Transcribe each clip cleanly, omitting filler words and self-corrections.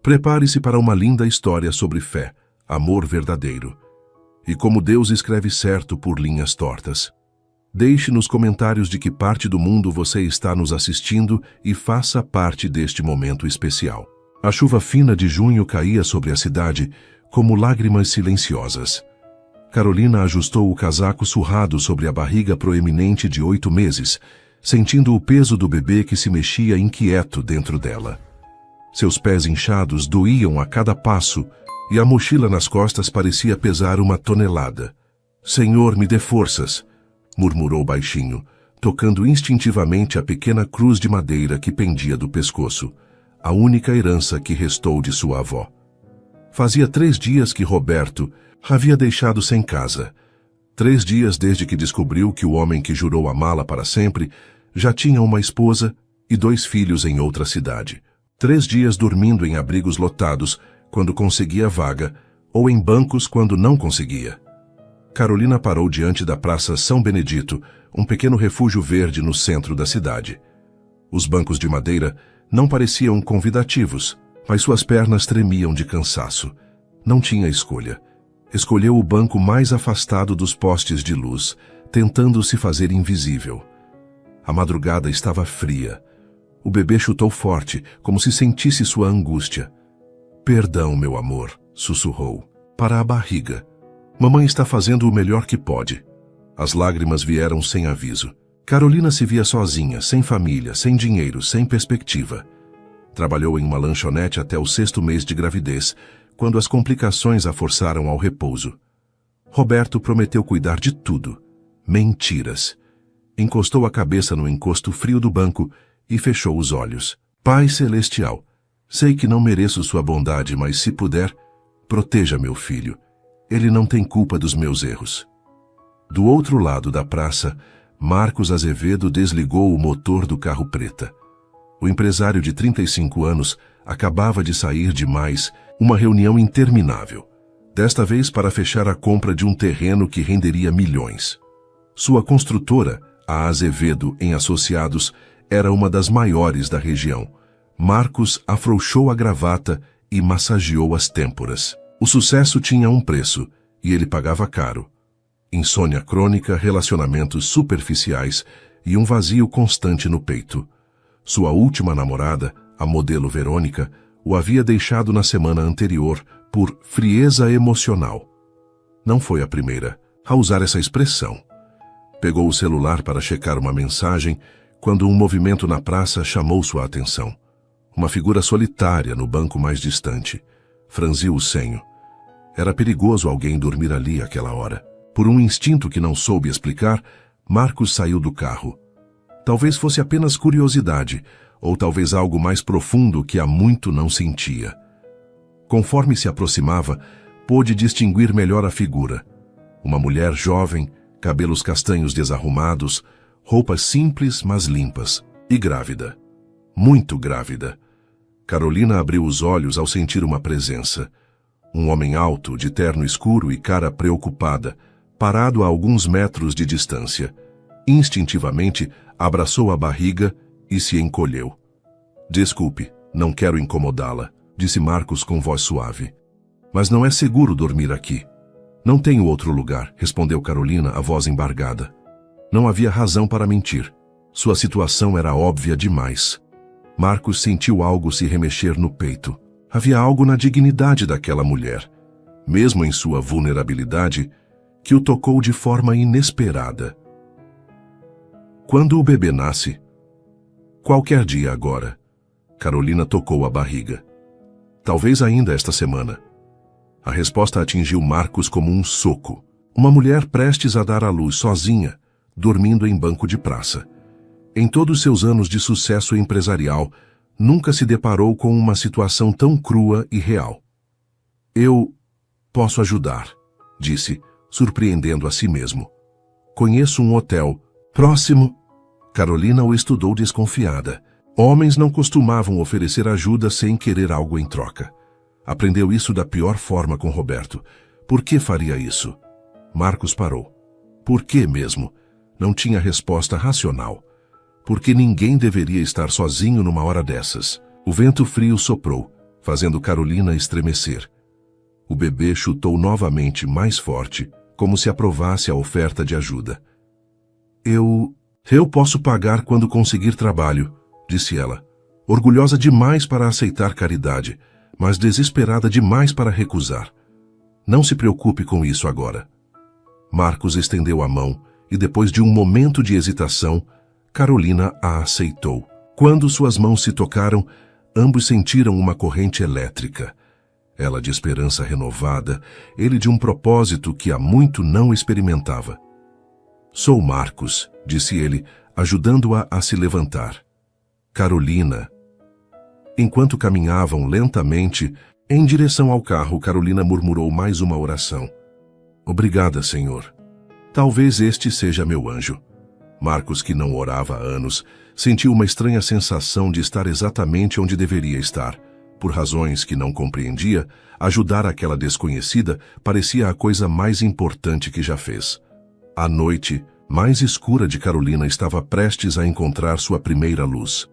Prepare-se para uma linda história sobre fé, amor verdadeiro. E como Deus escreve certo por linhas tortas. Deixe nos comentários de que parte do mundo você está nos assistindo e faça parte deste momento especial. A chuva fina de junho caía sobre a cidade como lágrimas silenciosas. Carolina ajustou o casaco surrado sobre a barriga proeminente de 8 meses, sentindo o peso do bebê que se mexia inquieto dentro dela. Seus pés inchados doíam a cada passo e a mochila nas costas parecia pesar 1 tonelada. "Senhor, me dê forças", murmurou baixinho, tocando instintivamente a pequena cruz de madeira que pendia do pescoço, a única herança que restou de sua avó. Fazia 3 dias que Roberto havia deixado sem casa. 3 dias desde que descobriu que o homem que jurou amá-la para sempre já tinha uma esposa e 2 filhos em outra cidade. 3 dias dormindo em abrigos lotados quando conseguia vaga ou em bancos quando não conseguia. Carolina parou diante da Praça São Benedito, um pequeno refúgio verde no centro da cidade. Os bancos de madeira não pareciam convidativos, mas suas pernas tremiam de cansaço. Não tinha escolha. Escolheu o banco mais afastado dos postes de luz, tentando se fazer invisível. A madrugada estava fria. O bebê chutou forte, como se sentisse sua angústia. "Perdão, meu amor", sussurrou. "Para a barriga. Mamãe está fazendo o melhor que pode." As lágrimas vieram sem aviso. Carolina se via sozinha, sem família, sem dinheiro, sem perspectiva. Trabalhou em uma lanchonete até o 6º mês de gravidez, quando as complicações a forçaram ao repouso. Roberto prometeu cuidar de tudo. Mentiras. Encostou a cabeça no encosto frio do banco e fechou os olhos. "Pai Celestial, sei que não mereço sua bondade, mas se puder, proteja meu filho. Ele não tem culpa dos meus erros." Do outro lado da praça, Marcos Azevedo desligou o motor do carro preta. O empresário de 35 anos acabava de sair de mais uma reunião interminável, desta vez para fechar a compra de um terreno que renderia milhões. Sua construtora, a Azevedo em Associados, era uma das maiores da região. Marcos afrouxou a gravata e massageou as têmporas. O sucesso tinha um preço, e ele pagava caro. Insônia crônica, relacionamentos superficiais e um vazio constante no peito. Sua última namorada, a modelo Verônica, o havia deixado na semana anterior por frieza emocional. Não foi a primeira a usar essa expressão. Pegou o celular para checar uma mensagem quando um movimento na praça chamou sua atenção. Uma figura solitária no banco mais distante. Franziu o senho. Era perigoso alguém dormir ali àquela hora. Por um instinto que não soube explicar, Marcos saiu do carro. Talvez fosse apenas curiosidade, ou talvez algo mais profundo que há muito não sentia. Conforme se aproximava, pôde distinguir melhor a figura. Uma mulher jovem, cabelos castanhos desarrumados, roupas simples mas limpas, e grávida. Muito grávida. Carolina abriu os olhos ao sentir uma presença. Um homem alto, de terno escuro e cara preocupada, parado a alguns metros de distância. Instintivamente, abraçou a barriga e se encolheu. "Desculpe, não quero incomodá-la", disse Marcos com voz suave. "Mas não é seguro dormir aqui." "Não tenho outro lugar", respondeu Carolina, a voz embargada. Não havia razão para mentir. Sua situação era óbvia demais. Marcos sentiu algo se remexer no peito. Havia algo na dignidade daquela mulher, mesmo em sua vulnerabilidade, que o tocou de forma inesperada. Quando o bebê nasce? Qualquer dia agora. Carolina tocou a barriga. Talvez ainda esta semana. A resposta atingiu Marcos como um soco. Uma mulher prestes a dar à luz sozinha, dormindo em banco de praça. Em todos seus anos de sucesso empresarial, nunca se deparou com uma situação tão crua e real. "Eu posso ajudar", disse, surpreendendo a si mesmo. "Conheço um hotel próximo." Carolina o estudou desconfiada. Homens não costumavam oferecer ajuda sem querer algo em troca. Aprendeu isso da pior forma com Roberto. Por que faria isso? Marcos parou. Por que mesmo? Não tinha resposta racional. Porque ninguém deveria estar sozinho numa hora dessas. O vento frio soprou, fazendo Carolina estremecer. O bebê chutou novamente mais forte, como se aprovasse a oferta de ajuda. Eu posso pagar quando conseguir trabalho, disse ela, orgulhosa demais para aceitar caridade, mas desesperada demais para recusar. Não se preocupe com isso agora. Marcos estendeu a mão e, depois de um momento de hesitação, Carolina a aceitou. Quando suas mãos se tocaram, ambos sentiram uma corrente elétrica. Ela de esperança renovada, ele de um propósito que há muito não experimentava. Sou Marcos, disse ele, ajudando-a a se levantar. Carolina. Enquanto caminhavam lentamente, em direção ao carro, Carolina murmurou mais uma oração. Obrigada, Senhor. Talvez este seja meu anjo. Marcos, que não orava há anos, sentiu uma estranha sensação de estar exatamente onde deveria estar. Por razões que não compreendia, ajudar aquela desconhecida parecia a coisa mais importante que já fez. A noite mais escura de Carolina estava prestes a encontrar sua primeira luz.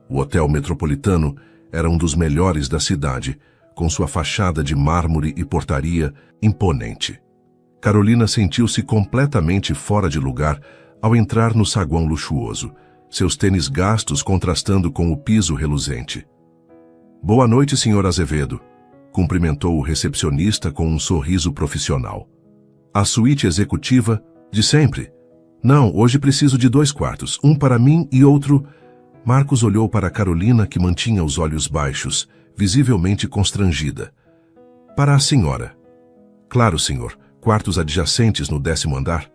O Hotel Metropolitano era um dos melhores da cidade, com sua fachada de mármore e portaria imponente. Carolina sentiu-se completamente fora de lugar ao entrar no saguão luxuoso, seus tênis gastos contrastando com o piso reluzente. Boa noite, Sr. Azevedo, cumprimentou o recepcionista com um sorriso profissional. A suíte executiva de sempre. Não, hoje preciso de 2 quartos, um para mim e outro... Marcos olhou para Carolina, que mantinha os olhos baixos, visivelmente constrangida. Para a senhora. Claro, senhor. Quartos adjacentes no 10º andar.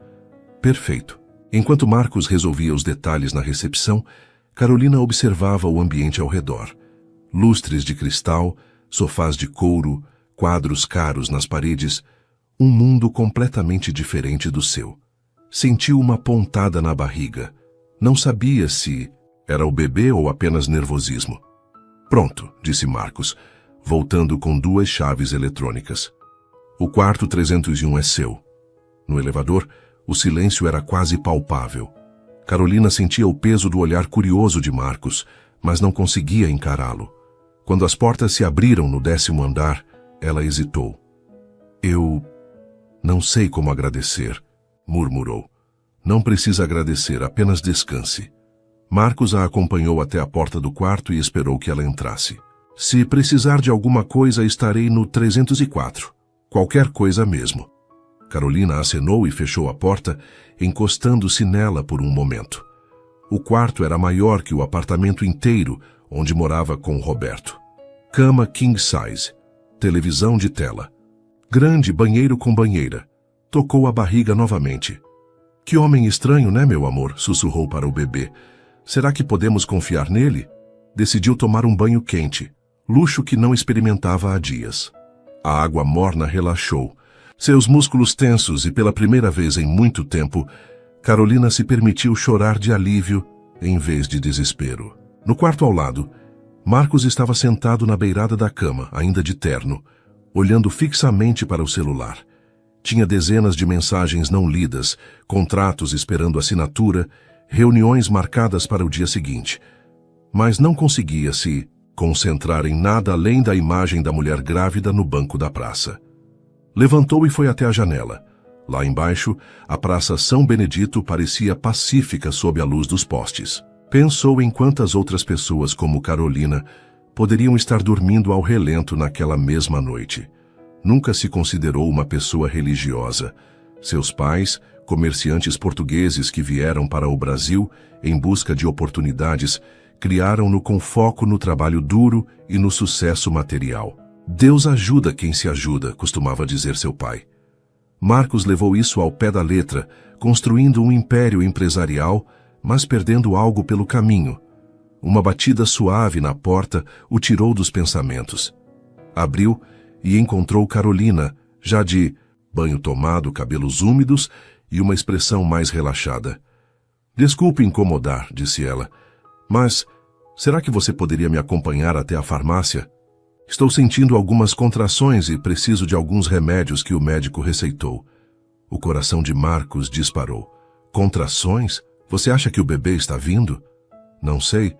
Perfeito. Enquanto Marcos resolvia os detalhes na recepção, Carolina observava o ambiente ao redor. Lustres de cristal, sofás de couro, quadros caros nas paredes, um mundo completamente diferente do seu. Sentiu uma pontada na barriga. Não sabia se era o bebê ou apenas nervosismo. Pronto, disse Marcos, voltando com 2 chaves eletrônicas. O quarto 301 é seu. No elevador, o silêncio era quase palpável. Carolina sentia o peso do olhar curioso de Marcos, mas não conseguia encará-lo. Quando as portas se abriram no 10º andar, ela hesitou. Eu não sei como agradecer, murmurou. Não precisa agradecer, apenas descanse. Marcos a acompanhou até a porta do quarto e esperou que ela entrasse. Se precisar de alguma coisa, estarei no 304. Qualquer coisa mesmo. Carolina acenou e fechou a porta, encostando-se nela por um momento. O quarto era maior que o apartamento inteiro onde morava com Roberto. Cama king size, televisão de tela. Grande banheiro com banheira. Tocou a barriga novamente. Que homem estranho, né, meu amor? Sussurrou para o bebê. Será que podemos confiar nele? Decidiu tomar um banho quente, luxo que não experimentava há dias. A água morna relaxou. Seus músculos tensos e pela primeira vez em muito tempo, Carolina se permitiu chorar de alívio em vez de desespero. No quarto ao lado, Marcos estava sentado na beirada da cama, ainda de terno, olhando fixamente para o celular. Tinha dezenas de mensagens não lidas, contratos esperando assinatura, reuniões marcadas para o dia seguinte. Mas não conseguia se concentrar em nada além da imagem da mulher grávida no banco da praça. Levantou e foi até a janela. Lá embaixo, a Praça São Benedito parecia pacífica sob a luz dos postes. Pensou em quantas outras pessoas como Carolina poderiam estar dormindo ao relento naquela mesma noite. Nunca se considerou uma pessoa religiosa. Seus pais, comerciantes portugueses que vieram para o Brasil em busca de oportunidades, criaram-no com foco no trabalho duro e no sucesso material. Deus ajuda quem se ajuda, costumava dizer seu pai. Marcos levou isso ao pé da letra, construindo um império empresarial, mas perdendo algo pelo caminho. Uma batida suave na porta o tirou dos pensamentos. Abriu e encontrou Carolina, já de banho tomado, cabelos úmidos e uma expressão mais relaxada. Desculpe incomodar, disse ela, mas será que você poderia me acompanhar até a farmácia? Estou sentindo algumas contrações e preciso de alguns remédios que o médico receitou. O coração de Marcos disparou. Contrações? Você acha que o bebê está vindo? Não sei.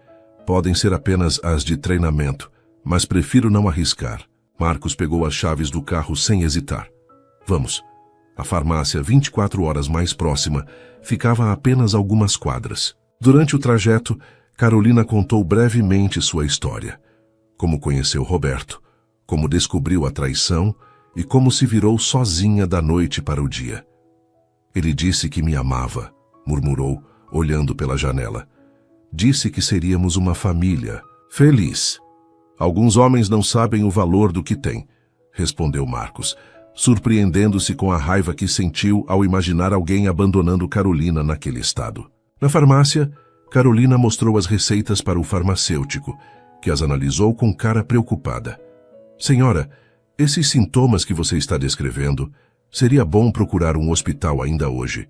Podem ser apenas as de treinamento. mas prefiro não arriscar. Marcos pegou as chaves do carro sem hesitar. Vamos. A farmácia, 24 horas mais próxima, ficava a apenas algumas quadras. Durante o trajeto, Carolina contou brevemente sua história. Como conheceu Roberto, como descobriu a traição e como se virou sozinha da noite para o dia. Ele disse que me amava, murmurou, olhando pela janela. Disse que seríamos uma família, feliz. Alguns homens não sabem o valor do que têm, respondeu Marcos, surpreendendo-se com a raiva que sentiu ao imaginar alguém abandonando Carolina naquele estado. Na farmácia, Carolina mostrou as receitas para o farmacêutico, que as analisou com cara preocupada. Senhora, esses sintomas que você está descrevendo, seria bom procurar um hospital ainda hoje.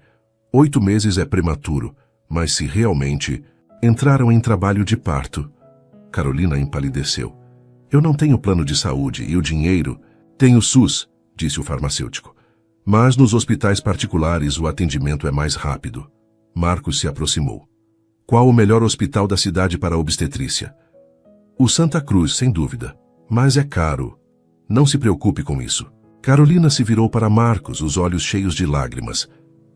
8 meses é prematuro, mas se realmente entraram em trabalho de parto. Carolina empalideceu. Eu não tenho plano de saúde e o dinheiro... Tenho SUS, disse o farmacêutico. Mas nos hospitais particulares o atendimento é mais rápido. Marcos se aproximou. Qual o melhor hospital da cidade para a obstetrícia? O Santa Cruz, sem dúvida. Mas é caro. Não se preocupe com isso. Carolina se virou para Marcos, os olhos cheios de lágrimas.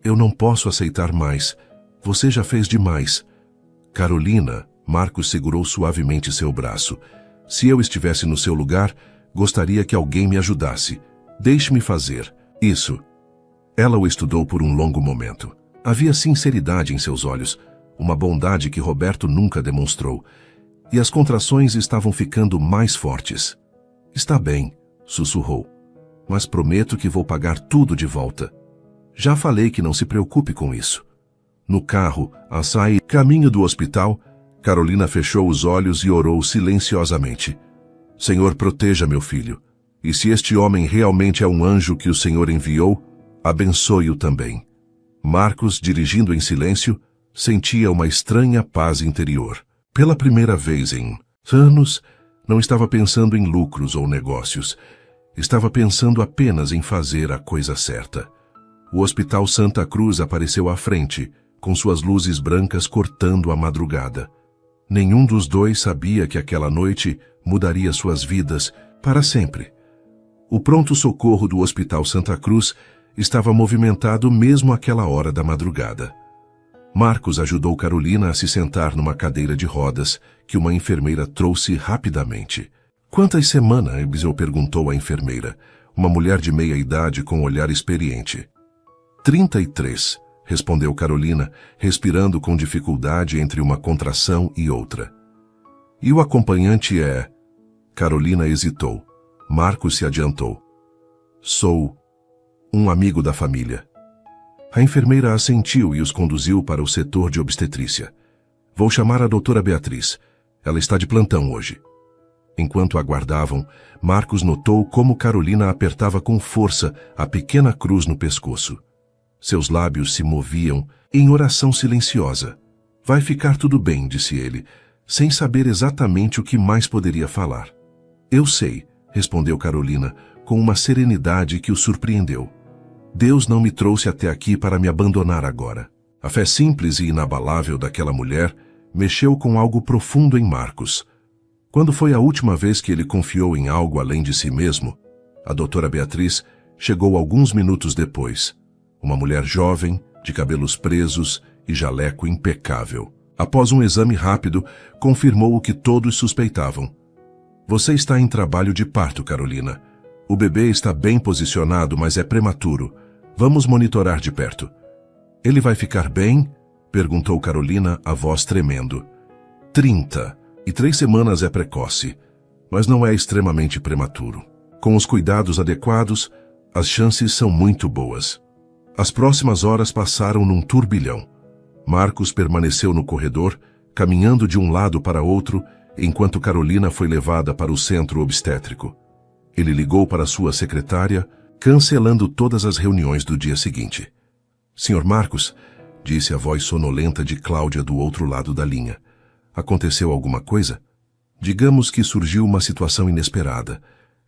Eu não posso aceitar mais. Você já fez demais. Carolina, Marcos segurou suavemente seu braço. Se eu estivesse no seu lugar, gostaria que alguém me ajudasse. Deixe-me fazer. Isso. Ela o estudou por um longo momento. Havia sinceridade em seus olhos, uma bondade que Roberto nunca demonstrou. E as contrações estavam ficando mais fortes. Está bem, sussurrou. Mas prometo que vou pagar tudo de volta. Já falei que não se preocupe com isso. No carro, a sair caminho do hospital, Carolina fechou os olhos e orou silenciosamente. Senhor, proteja meu filho. E se este homem realmente é um anjo que o Senhor enviou, abençoe-o também. Marcos, dirigindo em silêncio, sentia uma estranha paz interior. Pela primeira vez em anos, não estava pensando em lucros ou negócios. Estava pensando apenas em fazer a coisa certa. O Hospital Santa Cruz apareceu à frente, com suas luzes brancas cortando a madrugada. Nenhum dos dois sabia que aquela noite mudaria suas vidas para sempre. O pronto-socorro do Hospital Santa Cruz estava movimentado mesmo àquela hora da madrugada. Marcos ajudou Carolina a se sentar numa cadeira de rodas que uma enfermeira trouxe rapidamente. Quantas semanas? Eliseu perguntou à enfermeira, uma mulher de meia idade com um olhar experiente. 33, respondeu Carolina, respirando com dificuldade entre uma contração e outra. E o acompanhante é... Carolina hesitou. Marcos se adiantou. Sou um amigo da família. A enfermeira assentiu e os conduziu para o setor de obstetrícia. Vou chamar a doutora Beatriz. Ela está de plantão hoje. Enquanto aguardavam, Marcos notou como Carolina apertava com força a pequena cruz no pescoço. Seus lábios se moviam em oração silenciosa. Vai ficar tudo bem, disse ele, sem saber exatamente o que mais poderia falar. Eu sei, respondeu Carolina, com uma serenidade que o surpreendeu. Deus não me trouxe até aqui para me abandonar agora. A fé simples e inabalável daquela mulher mexeu com algo profundo em Marcos. Quando foi a última vez que ele confiou em algo além de si mesmo? A doutora Beatriz chegou alguns minutos depois. Uma mulher jovem, de cabelos presos e jaleco impecável. Após um exame rápido, confirmou o que todos suspeitavam. Você está em trabalho de parto, Carolina. O bebê está bem posicionado, mas é prematuro. Vamos monitorar de perto. Ele vai ficar bem? Perguntou Carolina, a voz tremendo. 30. E 3 semanas é precoce, mas não é extremamente prematuro. Com os cuidados adequados, as chances são muito boas. As próximas horas passaram num turbilhão. Marcos permaneceu no corredor, caminhando de um lado para outro, enquanto Carolina foi levada para o centro obstétrico. Ele ligou para sua secretária, cancelando todas as reuniões do dia seguinte. Senhor Marcos, disse a voz sonolenta de Cláudia do outro lado da linha. Aconteceu alguma coisa? Digamos que surgiu uma situação inesperada.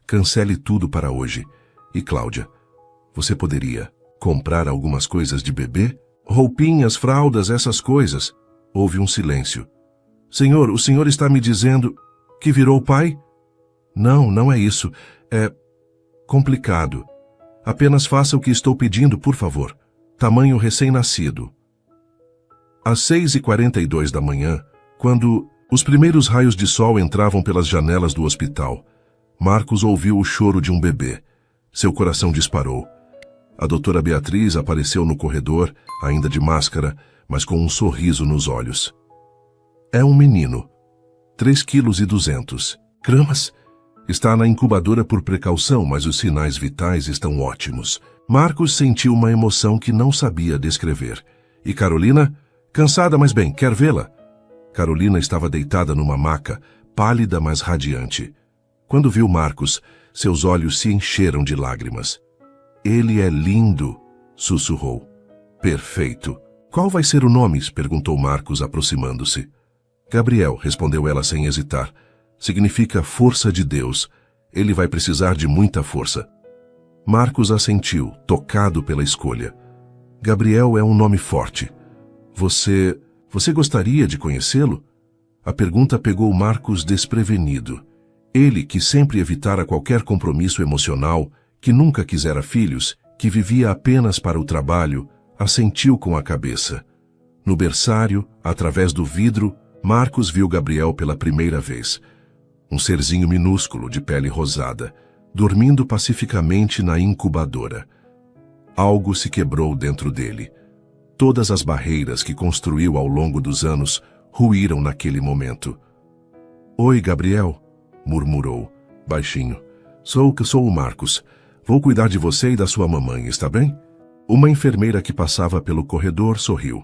Cancele tudo para hoje. E Cláudia, você poderia comprar algumas coisas de bebê? Roupinhas, fraldas, essas coisas. Houve um silêncio. Senhor, o senhor está me dizendo que virou pai? Não, não é isso. É complicado. Apenas faça o que estou pedindo, por favor. Tamanho recém-nascido. Às 6h42 da manhã, quando os primeiros raios de sol entravam pelas janelas do hospital, Marcos ouviu o choro de um bebê. Seu coração disparou. A doutora Beatriz apareceu no corredor, ainda de máscara, mas com um sorriso nos olhos. É um menino. 3,2 kg. Está na incubadora por precaução, mas os sinais vitais estão ótimos. Marcos sentiu uma emoção que não sabia descrever. E Carolina? Cansada, mas bem, quer vê-la? Carolina estava deitada numa maca, pálida, mas radiante. Quando viu Marcos, seus olhos se encheram de lágrimas. Ele é lindo, sussurrou. Perfeito. Qual vai ser o nome? Perguntou Marcos, aproximando-se. Gabriel, respondeu ela sem hesitar. Significa força de Deus. Ele vai precisar de muita força. Marcos assentiu, tocado pela escolha. Gabriel é um nome forte. Você gostaria de conhecê-lo? A pergunta pegou Marcos desprevenido. Ele, que sempre evitara qualquer compromisso emocional, que nunca quisera filhos, que vivia apenas para o trabalho, assentiu com a cabeça. No berçário, através do vidro, Marcos viu Gabriel pela primeira vez. Um serzinho minúsculo de pele rosada, dormindo pacificamente na incubadora. Algo se quebrou dentro dele. Todas as barreiras que construiu ao longo dos anos ruíram naquele momento. Oi, Gabriel, murmurou, baixinho. Sou o Marcos. Vou cuidar de você e da sua mamãe, está bem? Uma enfermeira que passava pelo corredor sorriu.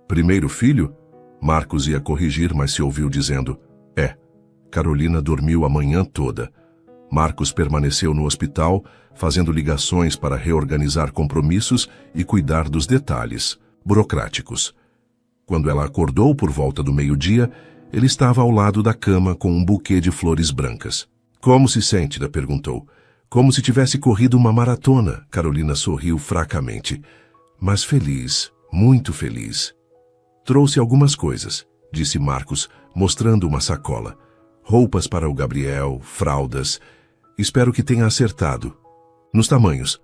Primeiro filho? Marcos ia corrigir, mas se ouviu dizendo, é. Carolina dormiu a manhã toda. Marcos permaneceu no hospital, fazendo ligações para reorganizar compromissos e cuidar dos detalhes burocráticos. Quando ela acordou por volta do meio-dia, ele estava ao lado da cama com um buquê de flores brancas. Como se sente? Ela perguntou. Como se tivesse corrido uma maratona. Carolina sorriu fracamente. Mas feliz, muito feliz. Trouxe algumas coisas, disse Marcos, mostrando uma sacola. Roupas para o Gabriel, fraldas. Espero que tenha acertado. Nos tamanhos.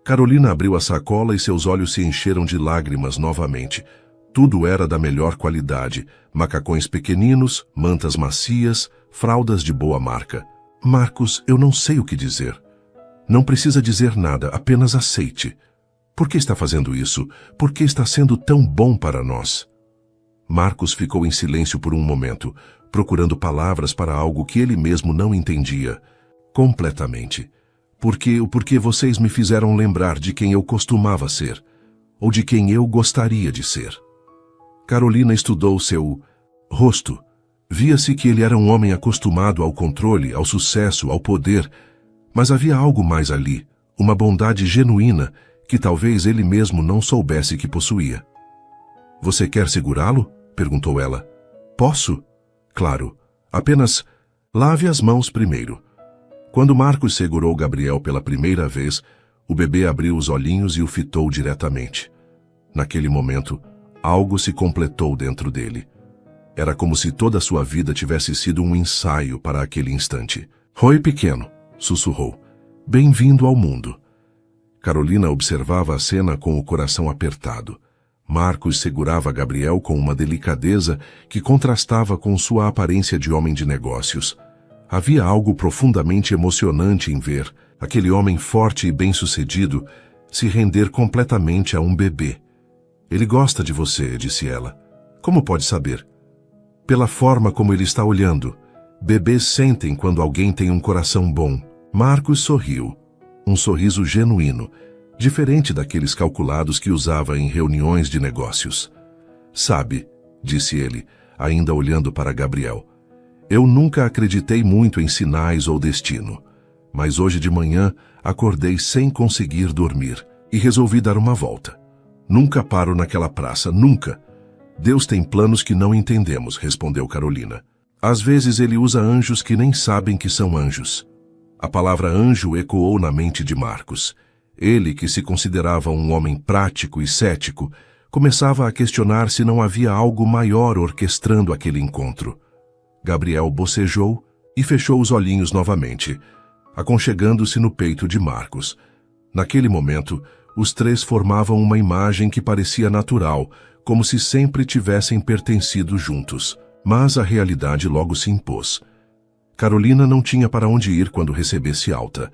Carolina abriu a sacola e seus olhos se encheram de lágrimas novamente. Tudo era da melhor qualidade. Macacões pequeninos, mantas macias, fraldas de boa marca. Marcos, eu não sei o que dizer. Não precisa dizer nada, apenas aceite. Por que está fazendo isso? Por que está sendo tão bom para nós? Marcos ficou em silêncio por um momento, procurando palavras para algo que ele mesmo não entendia. Completamente. Porque vocês me fizeram lembrar de quem eu costumava ser, ou de quem eu gostaria de ser. Carolina estudou seu rosto. Via-se que ele era um homem acostumado ao controle, ao sucesso, ao poder, mas havia algo mais ali, uma bondade genuína que talvez ele mesmo não soubesse que possuía. Você quer segurá-lo? Perguntou ela. Posso? Claro. Apenas lave as mãos primeiro. Quando Marcos segurou Gabriel pela primeira vez, o bebê abriu os olhinhos e o fitou diretamente. Naquele momento, algo se completou dentro dele. Era como se toda a sua vida tivesse sido um ensaio para aquele instante. Oi, pequeno, sussurrou. Bem-vindo ao mundo. Carolina observava a cena com o coração apertado. Marcos segurava Gabriel com uma delicadeza que contrastava com sua aparência de homem de negócios. Havia algo profundamente emocionante em ver aquele homem forte e bem-sucedido se render completamente a um bebê. Ele gosta de você, disse ela. Como pode saber? Pela forma como ele está olhando. Bebês sentem quando alguém tem um coração bom. Marcos sorriu. Um sorriso genuíno, diferente daqueles calculados que usava em reuniões de negócios. Sabe, disse ele, ainda olhando para Gabriel, eu nunca acreditei muito em sinais ou destino, mas hoje de manhã acordei sem conseguir dormir e resolvi dar uma volta. Nunca paro naquela praça, nunca. Deus tem planos que não entendemos, respondeu Carolina. Às vezes ele usa anjos que nem sabem que são anjos. A palavra anjo ecoou na mente de Marcos. Ele, que se considerava um homem prático e cético, começava a questionar se não havia algo maior orquestrando aquele encontro. Gabriel bocejou, e fechou os olhinhos novamente, aconchegando-se no peito de Marcos. Naquele momento, os três formavam uma imagem que parecia natural, como se sempre tivessem pertencido juntos. Mas a realidade logo se impôs. Carolina não tinha para onde ir quando recebesse alta.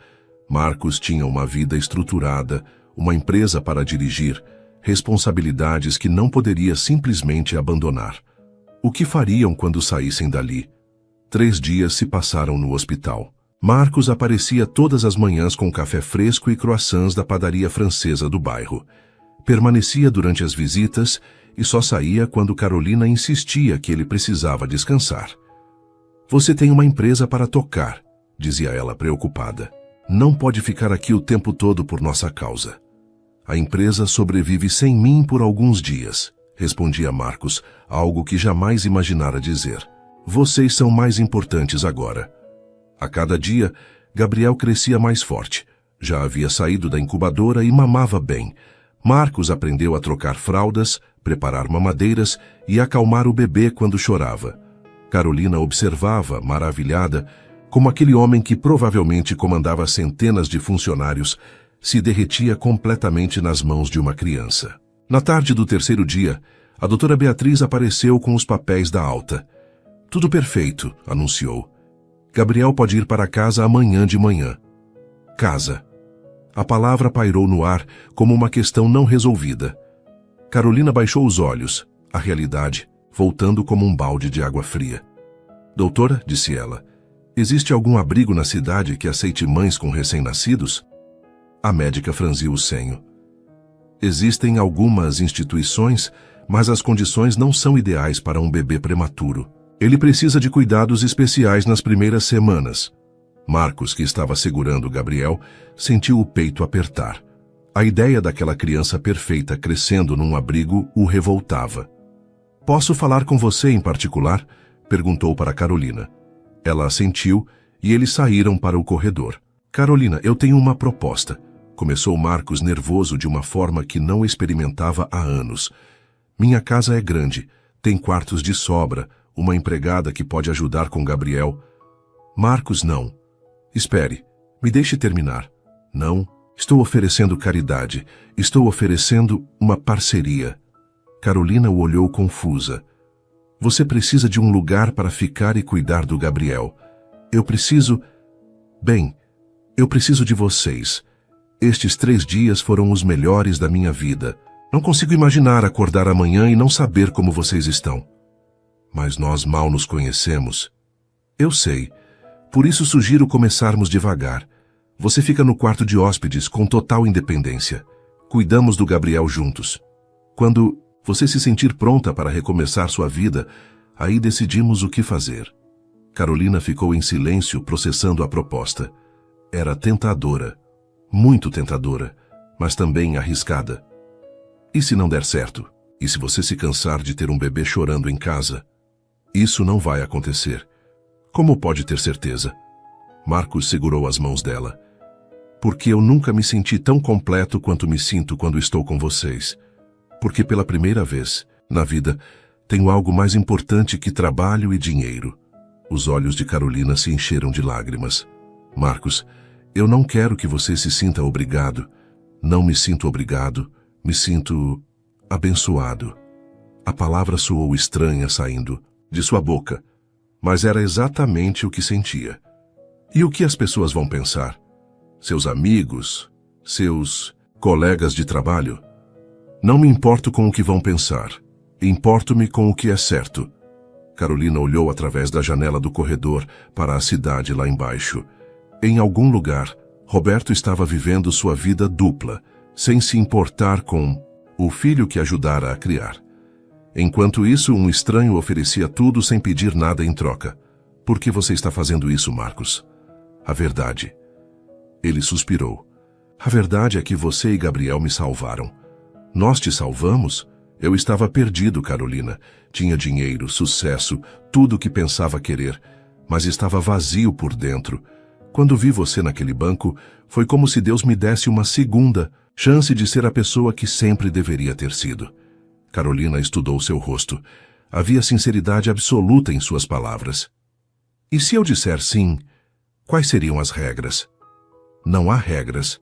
Marcos tinha uma vida estruturada, uma empresa para dirigir, responsabilidades que não poderia simplesmente abandonar. O que fariam quando saíssem dali? 3 dias se passaram no hospital. Marcos aparecia todas as manhãs com café fresco e croissants da padaria francesa do bairro. Permanecia durante as visitas e só saía quando Carolina insistia que ele precisava descansar. "Você tem uma empresa para tocar", dizia ela preocupada. "Não pode ficar aqui o tempo todo por nossa causa." "A empresa sobrevive sem mim por alguns dias", respondia Marcos, algo que jamais imaginara dizer. "Vocês são mais importantes agora." A cada dia, Gabriel crescia mais forte. Já havia saído da incubadora e mamava bem. Marcos aprendeu a trocar fraldas, preparar mamadeiras e acalmar o bebê quando chorava. Carolina observava, maravilhada, como aquele homem que provavelmente comandava centenas de funcionários se derretia completamente nas mãos de uma criança. Na tarde do 3º dia, a doutora Beatriz apareceu com os papéis da alta. "Tudo perfeito", anunciou. "Gabriel pode ir para casa amanhã de manhã." Casa. A palavra pairou no ar como uma questão não resolvida. Carolina baixou os olhos, a realidade, voltando como um balde de água fria. "Doutora", disse ela, "existe algum abrigo na cidade que aceite mães com recém-nascidos?" A médica franziu o senho. "Existem algumas instituições, mas as condições não são ideais para um bebê prematuro. Ele precisa de cuidados especiais nas primeiras semanas." Marcos, que estava segurando Gabriel, sentiu o peito apertar. A ideia daquela criança perfeita crescendo num abrigo o revoltava. "Posso falar com você em particular?" perguntou para Carolina. Ela assentiu e eles saíram para o corredor. "Carolina, eu tenho uma proposta", começou Marcos nervoso de uma forma que não experimentava há anos. "Minha casa é grande, tem quartos de sobra, uma empregada que pode ajudar com Gabriel." "Marcos, não." "Espere, me deixe terminar." "Não, estou oferecendo caridade, estou oferecendo uma parceria." Carolina o olhou confusa. "Você precisa de um lugar para ficar e cuidar do Gabriel. Eu preciso... Bem, eu preciso de vocês. Estes 3 dias foram os melhores da minha vida. Não consigo imaginar acordar amanhã e não saber como vocês estão." "Mas nós mal nos conhecemos." "Eu sei. Por isso sugiro começarmos devagar. Você fica no quarto de hóspedes com total independência. Cuidamos do Gabriel juntos. Quando você se sentir pronta para recomeçar sua vida, aí decidimos o que fazer." Carolina ficou em silêncio processando a proposta. Era tentadora, muito tentadora, mas também arriscada. "E se não der certo? E se você se cansar de ter um bebê chorando em casa?" "Isso não vai acontecer." "Como pode ter certeza?" Marcos segurou as mãos dela. "Porque eu nunca me senti tão completo quanto me sinto quando estou com vocês. Porque pela primeira vez, na vida, tenho algo mais importante que trabalho e dinheiro." Os olhos de Carolina se encheram de lágrimas. "Marcos, eu não quero que você se sinta obrigado. Não me sinto obrigado, me sinto abençoado." A palavra soou estranha saindo de sua boca, mas era exatamente o que sentia. "E o que as pessoas vão pensar? Seus amigos? Seus colegas de trabalho?" "Não me importo com o que vão pensar. Importo-me com o que é certo." Carolina olhou através da janela do corredor para a cidade lá embaixo. Em algum lugar, Roberto estava vivendo sua vida dupla, sem se importar com o filho que ajudara a criar. Enquanto isso, um estranho oferecia tudo sem pedir nada em troca. "Por que você está fazendo isso, Marcos?" "A verdade." Ele suspirou. "A verdade é que você e Gabriel me salvaram." "Nós te salvamos?" "Eu estava perdido, Carolina. Tinha dinheiro, sucesso, tudo o que pensava querer, mas estava vazio por dentro. Quando vi você naquele banco, foi como se Deus me desse uma segunda chance de ser a pessoa que sempre deveria ter sido." Carolina estudou seu rosto. Havia sinceridade absoluta em suas palavras. E se eu disser sim, quais seriam as regras? Não há regras,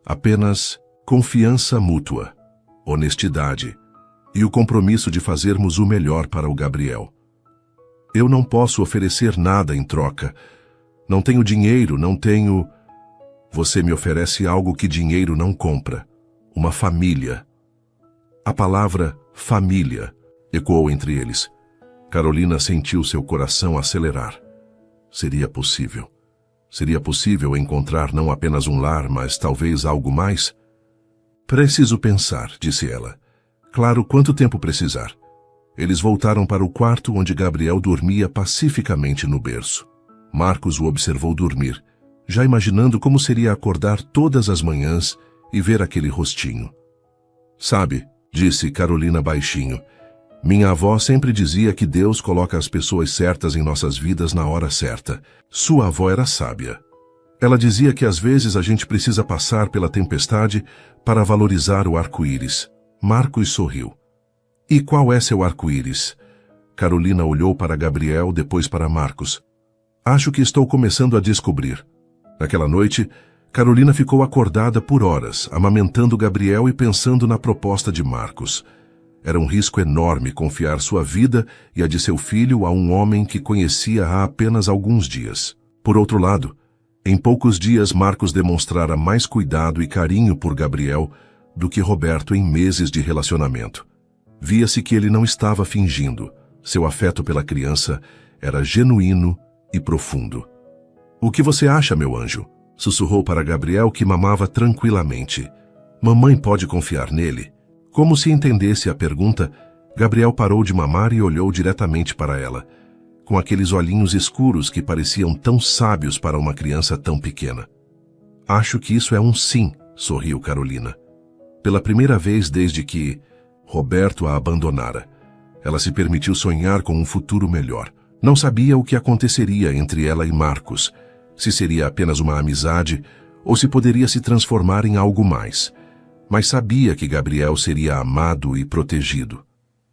apenas confiança mútua, honestidade e o compromisso de fazermos o melhor para o Gabriel. Eu não posso oferecer nada em troca. Não tenho dinheiro, não tenho... Você me oferece algo que dinheiro não compra. Uma família. A palavra família ecoou entre eles. Carolina sentiu seu coração acelerar. Seria possível. Seria possível encontrar não apenas um lar, mas talvez algo mais? Preciso pensar, disse ela. Claro, quanto tempo precisar? Eles voltaram para o quarto onde Gabriel dormia pacificamente no berço. Marcos o observou dormir, já imaginando como seria acordar todas as manhãs e ver aquele rostinho. Sabe, disse Carolina baixinho, minha avó sempre dizia que Deus coloca as pessoas certas em nossas vidas na hora certa. Sua avó era sábia. Ela dizia que às vezes a gente precisa passar pela tempestade para valorizar o arco-íris. Marcos sorriu. E qual é seu arco-íris? Carolina olhou para Gabriel, depois para Marcos. Acho que estou começando a descobrir. Naquela noite, Carolina ficou acordada por horas, amamentando Gabriel e pensando na proposta de Marcos. Era um risco enorme confiar sua vida e a de seu filho a um homem que conhecia há apenas alguns dias. Por outro lado, em poucos dias Marcos demonstrara mais cuidado e carinho por Gabriel do que Roberto em meses de relacionamento. Via-se que ele não estava fingindo. Seu afeto pela criança era genuíno e profundo. O que você acha, meu anjo? Sussurrou para Gabriel, que mamava tranquilamente. Mamãe pode confiar nele? Como se entendesse a pergunta, Gabriel parou de mamar e olhou diretamente para ela, com aqueles olhinhos escuros que pareciam tão sábios para uma criança tão pequena. Acho que isso é um sim, sorriu Carolina. Pela primeira vez desde que Roberto a abandonara, ela se permitiu sonhar com um futuro melhor. Não sabia o que aconteceria entre ela e Marcos, se seria apenas uma amizade ou se poderia se transformar em algo mais. Mas sabia que Gabriel seria amado e protegido.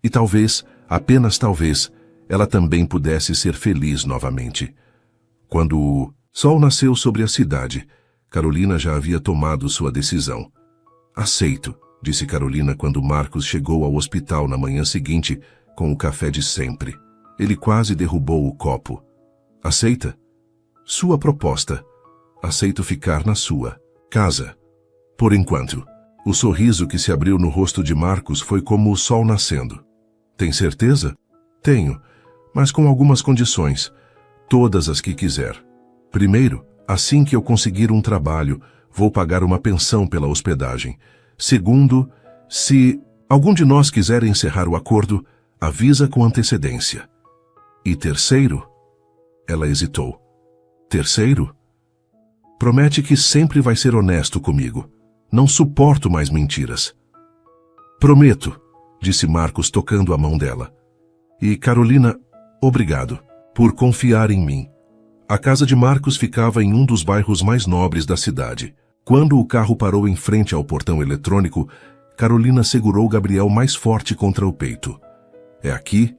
E talvez, apenas talvez, ela também pudesse ser feliz novamente. Quando o sol nasceu sobre a cidade, Carolina já havia tomado sua decisão. Aceito, disse Carolina quando Marcos chegou ao hospital na manhã seguinte com o café de sempre. Ele quase derrubou o copo. Aceita? Sua proposta. Aceito ficar na sua casa. Por enquanto. O sorriso que se abriu no rosto de Marcos foi como o sol nascendo. Tem certeza? Tenho, mas com algumas condições. Todas as que quiser. Primeiro, assim que eu conseguir um trabalho, vou pagar uma pensão pela hospedagem. Segundo, se algum de nós quiser encerrar o acordo, avisa com antecedência. E terceiro? Ela hesitou. Terceiro? Promete que sempre vai ser honesto comigo. Não suporto mais mentiras. Prometo, disse Marcos tocando a mão dela. E Carolina, obrigado por confiar em mim. A casa de Marcos ficava em um dos bairros mais nobres da cidade. Quando o carro parou em frente ao portão eletrônico, Carolina segurou Gabriel mais forte contra o peito. É aqui?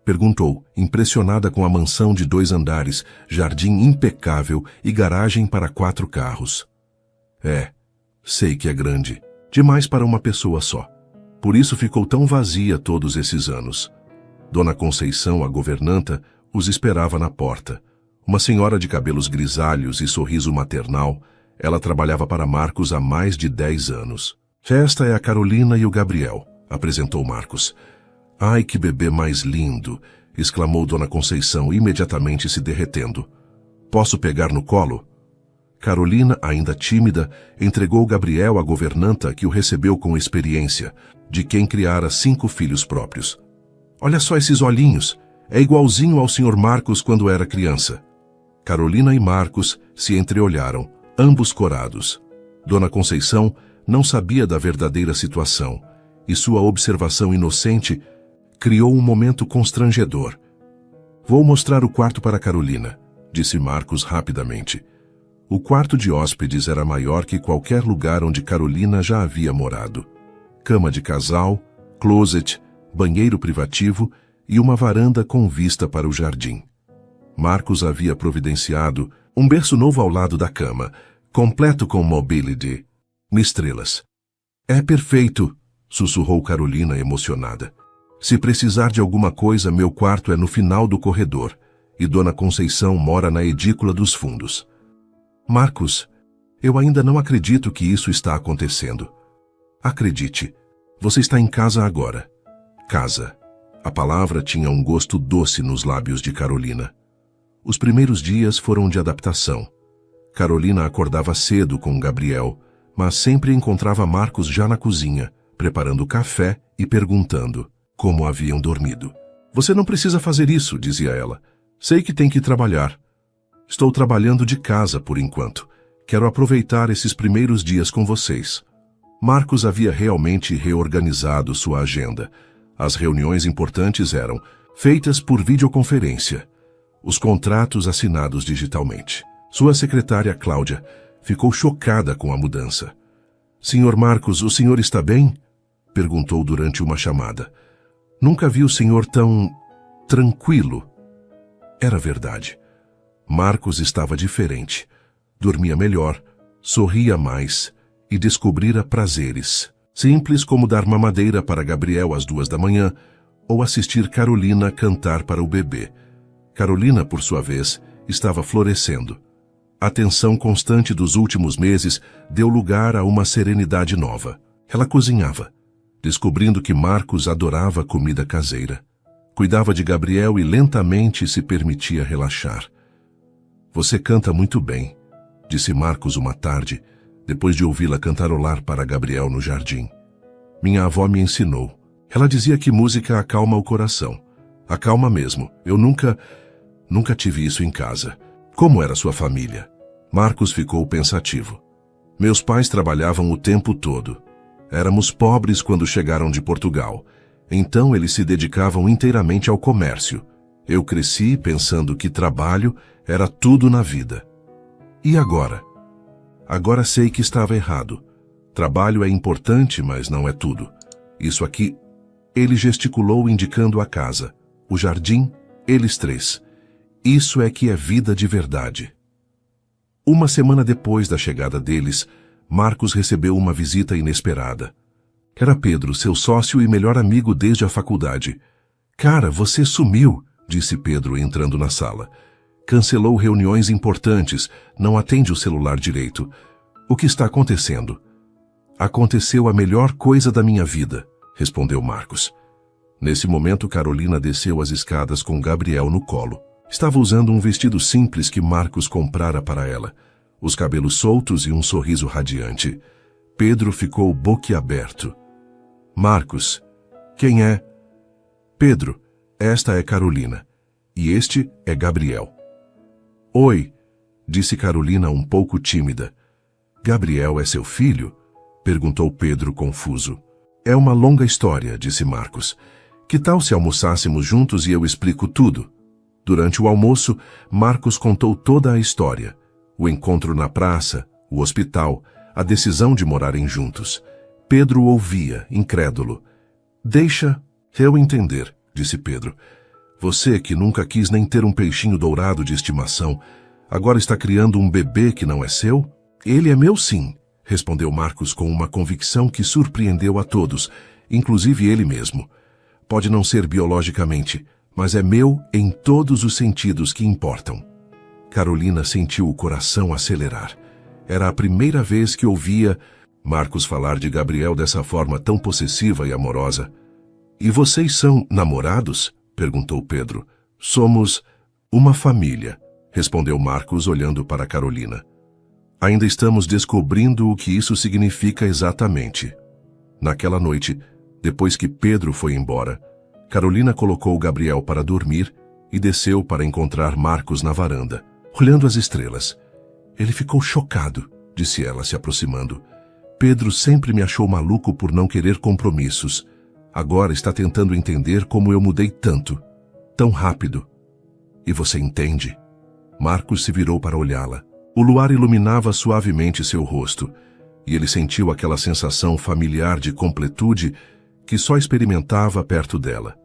Perguntou, impressionada com a mansão de 2 andares, jardim impecável e garagem para 4 carros. É, sei que é grande, demais para uma pessoa só. Por isso ficou tão vazia todos esses anos. Dona Conceição, a governanta, os esperava na porta. Uma senhora de cabelos grisalhos e sorriso maternal, ela trabalhava para Marcos há mais de 10 anos. Esta é a Carolina e o Gabriel, apresentou Marcos. Ai, que bebê mais lindo, exclamou Dona Conceição, imediatamente se derretendo. Posso pegar no colo? Carolina, ainda tímida, entregou Gabriel à governanta, que o recebeu com experiência, de quem criara 5 filhos próprios. Olha só esses olhinhos, é igualzinho ao Sr. Marcos quando era criança. Carolina e Marcos se entreolharam, ambos corados. Dona Conceição não sabia da verdadeira situação, e sua observação inocente criou um momento constrangedor. Vou mostrar o quarto para Carolina, disse Marcos rapidamente. O quarto de hóspedes era maior que qualquer lugar onde Carolina já havia morado. Cama de casal, closet, banheiro privativo e uma varanda com vista para o jardim. Marcos havia providenciado um berço novo ao lado da cama, completo com mobília de estrelas. É perfeito, sussurrou Carolina emocionada. Se precisar de alguma coisa, meu quarto é no final do corredor, e Dona Conceição mora na edícula dos fundos. Marcos, eu ainda não acredito que isso está acontecendo. Acredite, você está em casa agora. Casa. A palavra tinha um gosto doce nos lábios de Carolina. Os primeiros dias foram de adaptação. Carolina acordava cedo com Gabriel, mas sempre encontrava Marcos já na cozinha, preparando café e perguntando como haviam dormido. Você não precisa fazer isso, dizia ela. Sei que tem que trabalhar. Estou trabalhando de casa por enquanto. Quero aproveitar esses primeiros dias com vocês. Marcos havia realmente reorganizado sua agenda. As reuniões importantes eram feitas por videoconferência. Os contratos assinados digitalmente. Sua secretária, Cláudia, ficou chocada com a mudança. Senhor Marcos, o senhor está bem? Perguntou durante uma chamada. Nunca vi o senhor tão tranquilo. Era verdade. Marcos estava diferente. Dormia melhor, sorria mais e descobrira prazeres, simples como dar mamadeira para Gabriel às 2 da manhã ou assistir Carolina cantar para o bebê. Carolina, por sua vez, estava florescendo. A tensão constante dos últimos meses deu lugar a uma serenidade nova. Ela cozinhava, descobrindo que Marcos adorava comida caseira. Cuidava de Gabriel e lentamente se permitia relaxar. Você canta muito bem, disse Marcos uma tarde, depois de ouvi-la cantarolar para Gabriel no jardim. Minha avó me ensinou. Ela dizia que música acalma o coração. Acalma mesmo. Eu nunca tive isso em casa. Como era sua família? Marcos ficou pensativo. Meus pais trabalhavam o tempo todo. Éramos pobres quando chegaram de Portugal. Então eles se dedicavam inteiramente ao comércio. Eu cresci pensando que trabalho era tudo na vida. E agora? Agora sei que estava errado. Trabalho é importante, mas não é tudo. Isso aqui... Ele gesticulou indicando a casa, o jardim, eles três. Isso é que é vida de verdade. Uma semana depois da chegada deles, Marcos recebeu uma visita inesperada. Era Pedro, seu sócio e melhor amigo desde a faculdade. Cara, você sumiu, disse Pedro entrando na sala. Cancelou reuniões importantes, não atende o celular direito. O que está acontecendo? Aconteceu a melhor coisa da minha vida, respondeu Marcos. Nesse momento, Carolina desceu as escadas com Gabriel no colo. Estava usando um vestido simples que Marcos comprara para ela. Os cabelos soltos e um sorriso radiante. Pedro ficou boquiaberto. Marcos, quem é? Pedro, esta é Carolina. E este é Gabriel. Oi, disse Carolina um pouco tímida. Gabriel é seu filho? Perguntou Pedro confuso. É uma longa história, disse Marcos. Que tal se almoçássemos juntos e eu explico tudo? Durante o almoço, Marcos contou toda a história. O encontro na praça, o hospital, a decisão de morarem juntos. Pedro ouvia, incrédulo. Deixa eu entender, disse Pedro. Você que nunca quis nem ter um peixinho dourado de estimação, agora está criando um bebê que não é seu? Ele é meu sim, respondeu Marcos com uma convicção que surpreendeu a todos, inclusive ele mesmo. Pode não ser biologicamente, mas é meu em todos os sentidos que importam. Carolina sentiu o coração acelerar. Era a primeira vez que ouvia Marcos falar de Gabriel dessa forma tão possessiva e amorosa. E vocês são namorados? Perguntou Pedro. Somos uma família, respondeu Marcos olhando para Carolina. Ainda estamos descobrindo o que isso significa exatamente. Naquela noite, depois que Pedro foi embora, Carolina colocou Gabriel para dormir e desceu para encontrar Marcos na varanda, olhando as estrelas. Ele ficou chocado, disse ela, se aproximando. Pedro sempre me achou maluco por não querer compromissos. Agora está tentando entender como eu mudei tanto, tão rápido. E você entende? Marcos se virou para olhá-la. O luar iluminava suavemente seu rosto, e ele sentiu aquela sensação familiar de completude que só experimentava perto dela.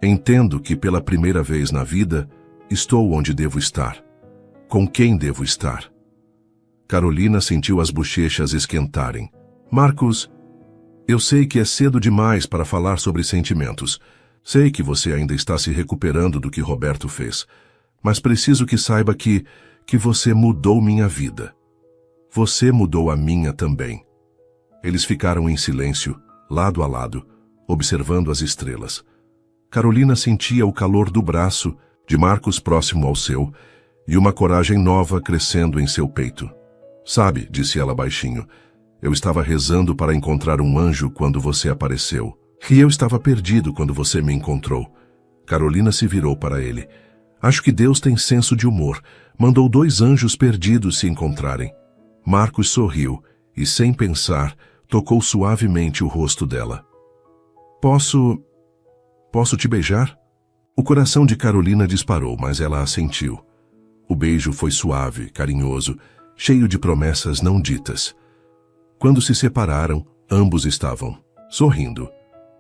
Entendo que pela primeira vez na vida, Estou onde devo estar. Com quem devo estar? Carolina sentiu as bochechas esquentarem. Marcos, eu sei que é cedo demais para falar sobre sentimentos. Sei que você ainda está se recuperando do que Roberto fez. Mas preciso que saiba que você mudou minha vida. Você mudou a minha também. Eles ficaram em silêncio, lado a lado, observando as estrelas. Carolina sentia o calor do braço de Marcos próximo ao seu e uma coragem nova crescendo em seu peito. Sabe, disse ela baixinho, eu estava rezando para encontrar um anjo quando você apareceu. E eu estava perdido quando você me encontrou. Carolina se virou para ele. Acho que Deus tem senso de humor. Mandou 2 anjos perdidos se encontrarem. Marcos sorriu e, sem pensar, tocou suavemente o rosto dela. Posso te beijar? O coração de Carolina disparou, mas ela assentiu. O beijo foi suave, carinhoso, cheio de promessas não ditas. Quando se separaram, ambos estavam sorrindo.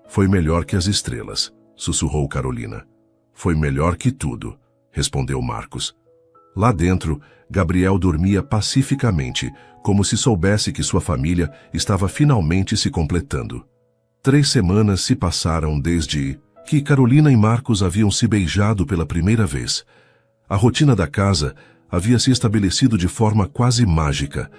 Foi melhor que as estrelas, sussurrou Carolina. Foi melhor que tudo, respondeu Marcos. Lá dentro, Gabriel dormia pacificamente, como se soubesse que sua família estava finalmente se completando. 3 semanas se passaram desde que Carolina e Marcos haviam se beijado pela primeira vez. A rotina da casa havia se estabelecido de forma quase mágica.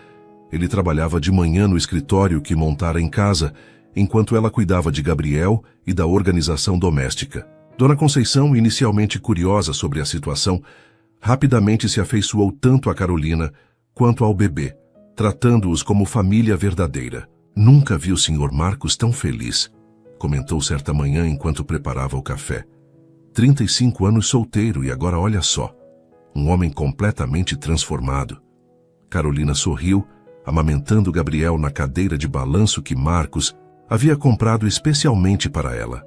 Ele trabalhava de manhã no escritório que montara em casa, enquanto ela cuidava de Gabriel e da organização doméstica. Dona Conceição, inicialmente curiosa sobre a situação, rapidamente se afeiçoou tanto a Carolina quanto ao bebê, tratando-os como família verdadeira. Nunca vi o Sr. Marcos tão feliz, comentou certa manhã enquanto preparava o café. 35 anos solteiro e agora olha só, um homem completamente transformado. Carolina sorriu, amamentando Gabriel na cadeira de balanço que Marcos havia comprado especialmente para ela.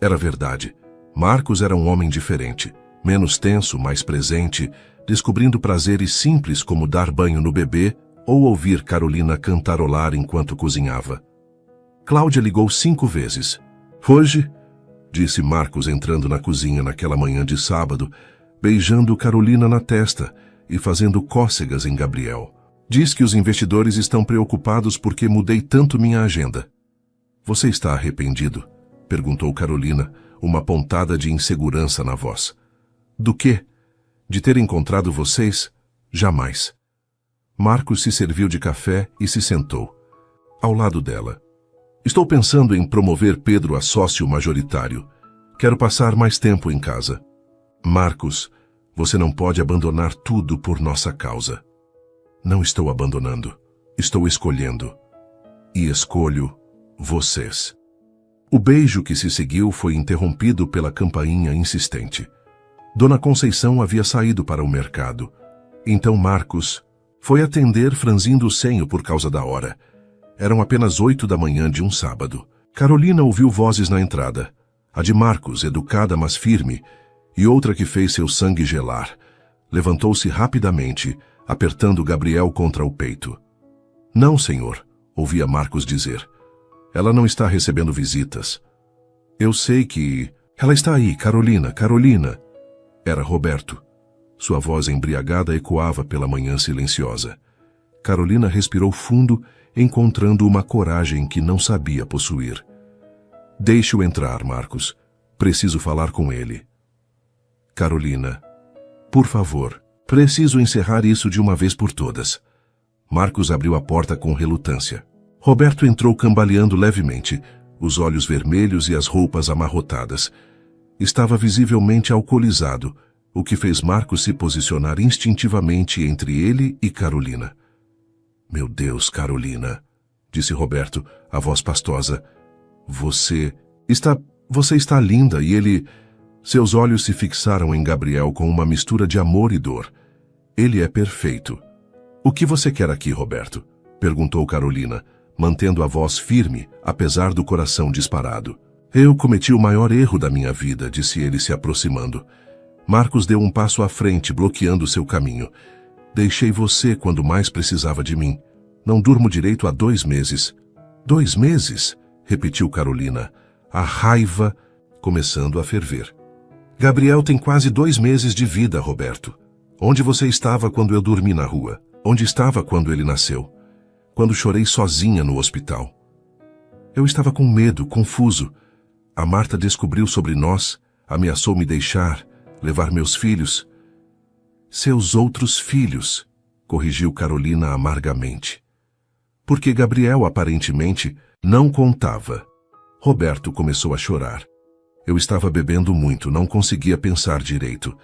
Era verdade, Marcos era um homem diferente, menos tenso, mais presente, descobrindo prazeres simples como dar banho no bebê ou ouvir Carolina cantarolar enquanto cozinhava. Cláudia ligou 5 vezes. Hoje, disse Marcos entrando na cozinha naquela manhã de sábado, beijando Carolina na testa e fazendo cócegas em Gabriel. Diz que os investidores estão preocupados porque mudei tanto minha agenda. Você está arrependido? Perguntou Carolina, uma pontada de insegurança na voz. Do quê? De ter encontrado vocês? Jamais. Marcos se serviu de café e se sentou. Ao lado dela. Estou pensando em promover Pedro a sócio majoritário. Quero passar mais tempo em casa. Marcos, você não pode abandonar tudo por nossa causa. Não estou abandonando. Estou escolhendo. E escolho vocês. O beijo que se seguiu foi interrompido pela campainha insistente. Dona Conceição havia saído para o mercado. Então Marcos foi atender franzindo o senho por causa da hora. Eram apenas 8 da manhã de um sábado. Carolina ouviu vozes na entrada. A de Marcos, educada mas firme, e outra que fez seu sangue gelar. Levantou-se rapidamente, apertando Gabriel contra o peito. Não, senhor, ouvia Marcos dizer. Ela não está recebendo visitas. Eu sei que... Ela está aí, Carolina, Carolina. Era Roberto. Sua voz embriagada ecoava pela manhã silenciosa. Carolina respirou fundo, encontrando uma coragem que não sabia possuir. Deixe-o entrar, Marcos. Preciso falar com ele. Carolina, por favor, preciso encerrar isso de uma vez por todas. Marcos abriu a porta com relutância. Roberto entrou cambaleando levemente, os olhos vermelhos e as roupas amarrotadas. Estava visivelmente alcoolizado, o que fez Marcos se posicionar instintivamente entre ele e Carolina. Meu Deus, Carolina, disse Roberto, a voz pastosa. Você está linda e ele... Seus olhos se fixaram em Gabriel com uma mistura de amor e dor. Ele é perfeito. O que você quer aqui, Roberto? Perguntou Carolina, mantendo a voz firme, apesar do coração disparado. Eu cometi o maior erro da minha vida, disse ele se aproximando. Marcos deu um passo à frente, bloqueando seu caminho. Deixei você quando mais precisava de mim. Não durmo direito há 2 meses. 2 meses? Repetiu Carolina, a raiva começando a ferver. Gabriel tem quase 2 meses de vida, Roberto. Onde você estava quando eu dormi na rua? Onde estava quando ele nasceu? Quando chorei sozinha no hospital? Eu estava com medo, confuso. A Marta descobriu sobre nós, ameaçou me deixar, levar meus filhos. Seus outros filhos, corrigiu Carolina amargamente. Porque Gabriel, aparentemente, não contava. Roberto começou a chorar. Eu estava bebendo muito, não conseguia pensar direito.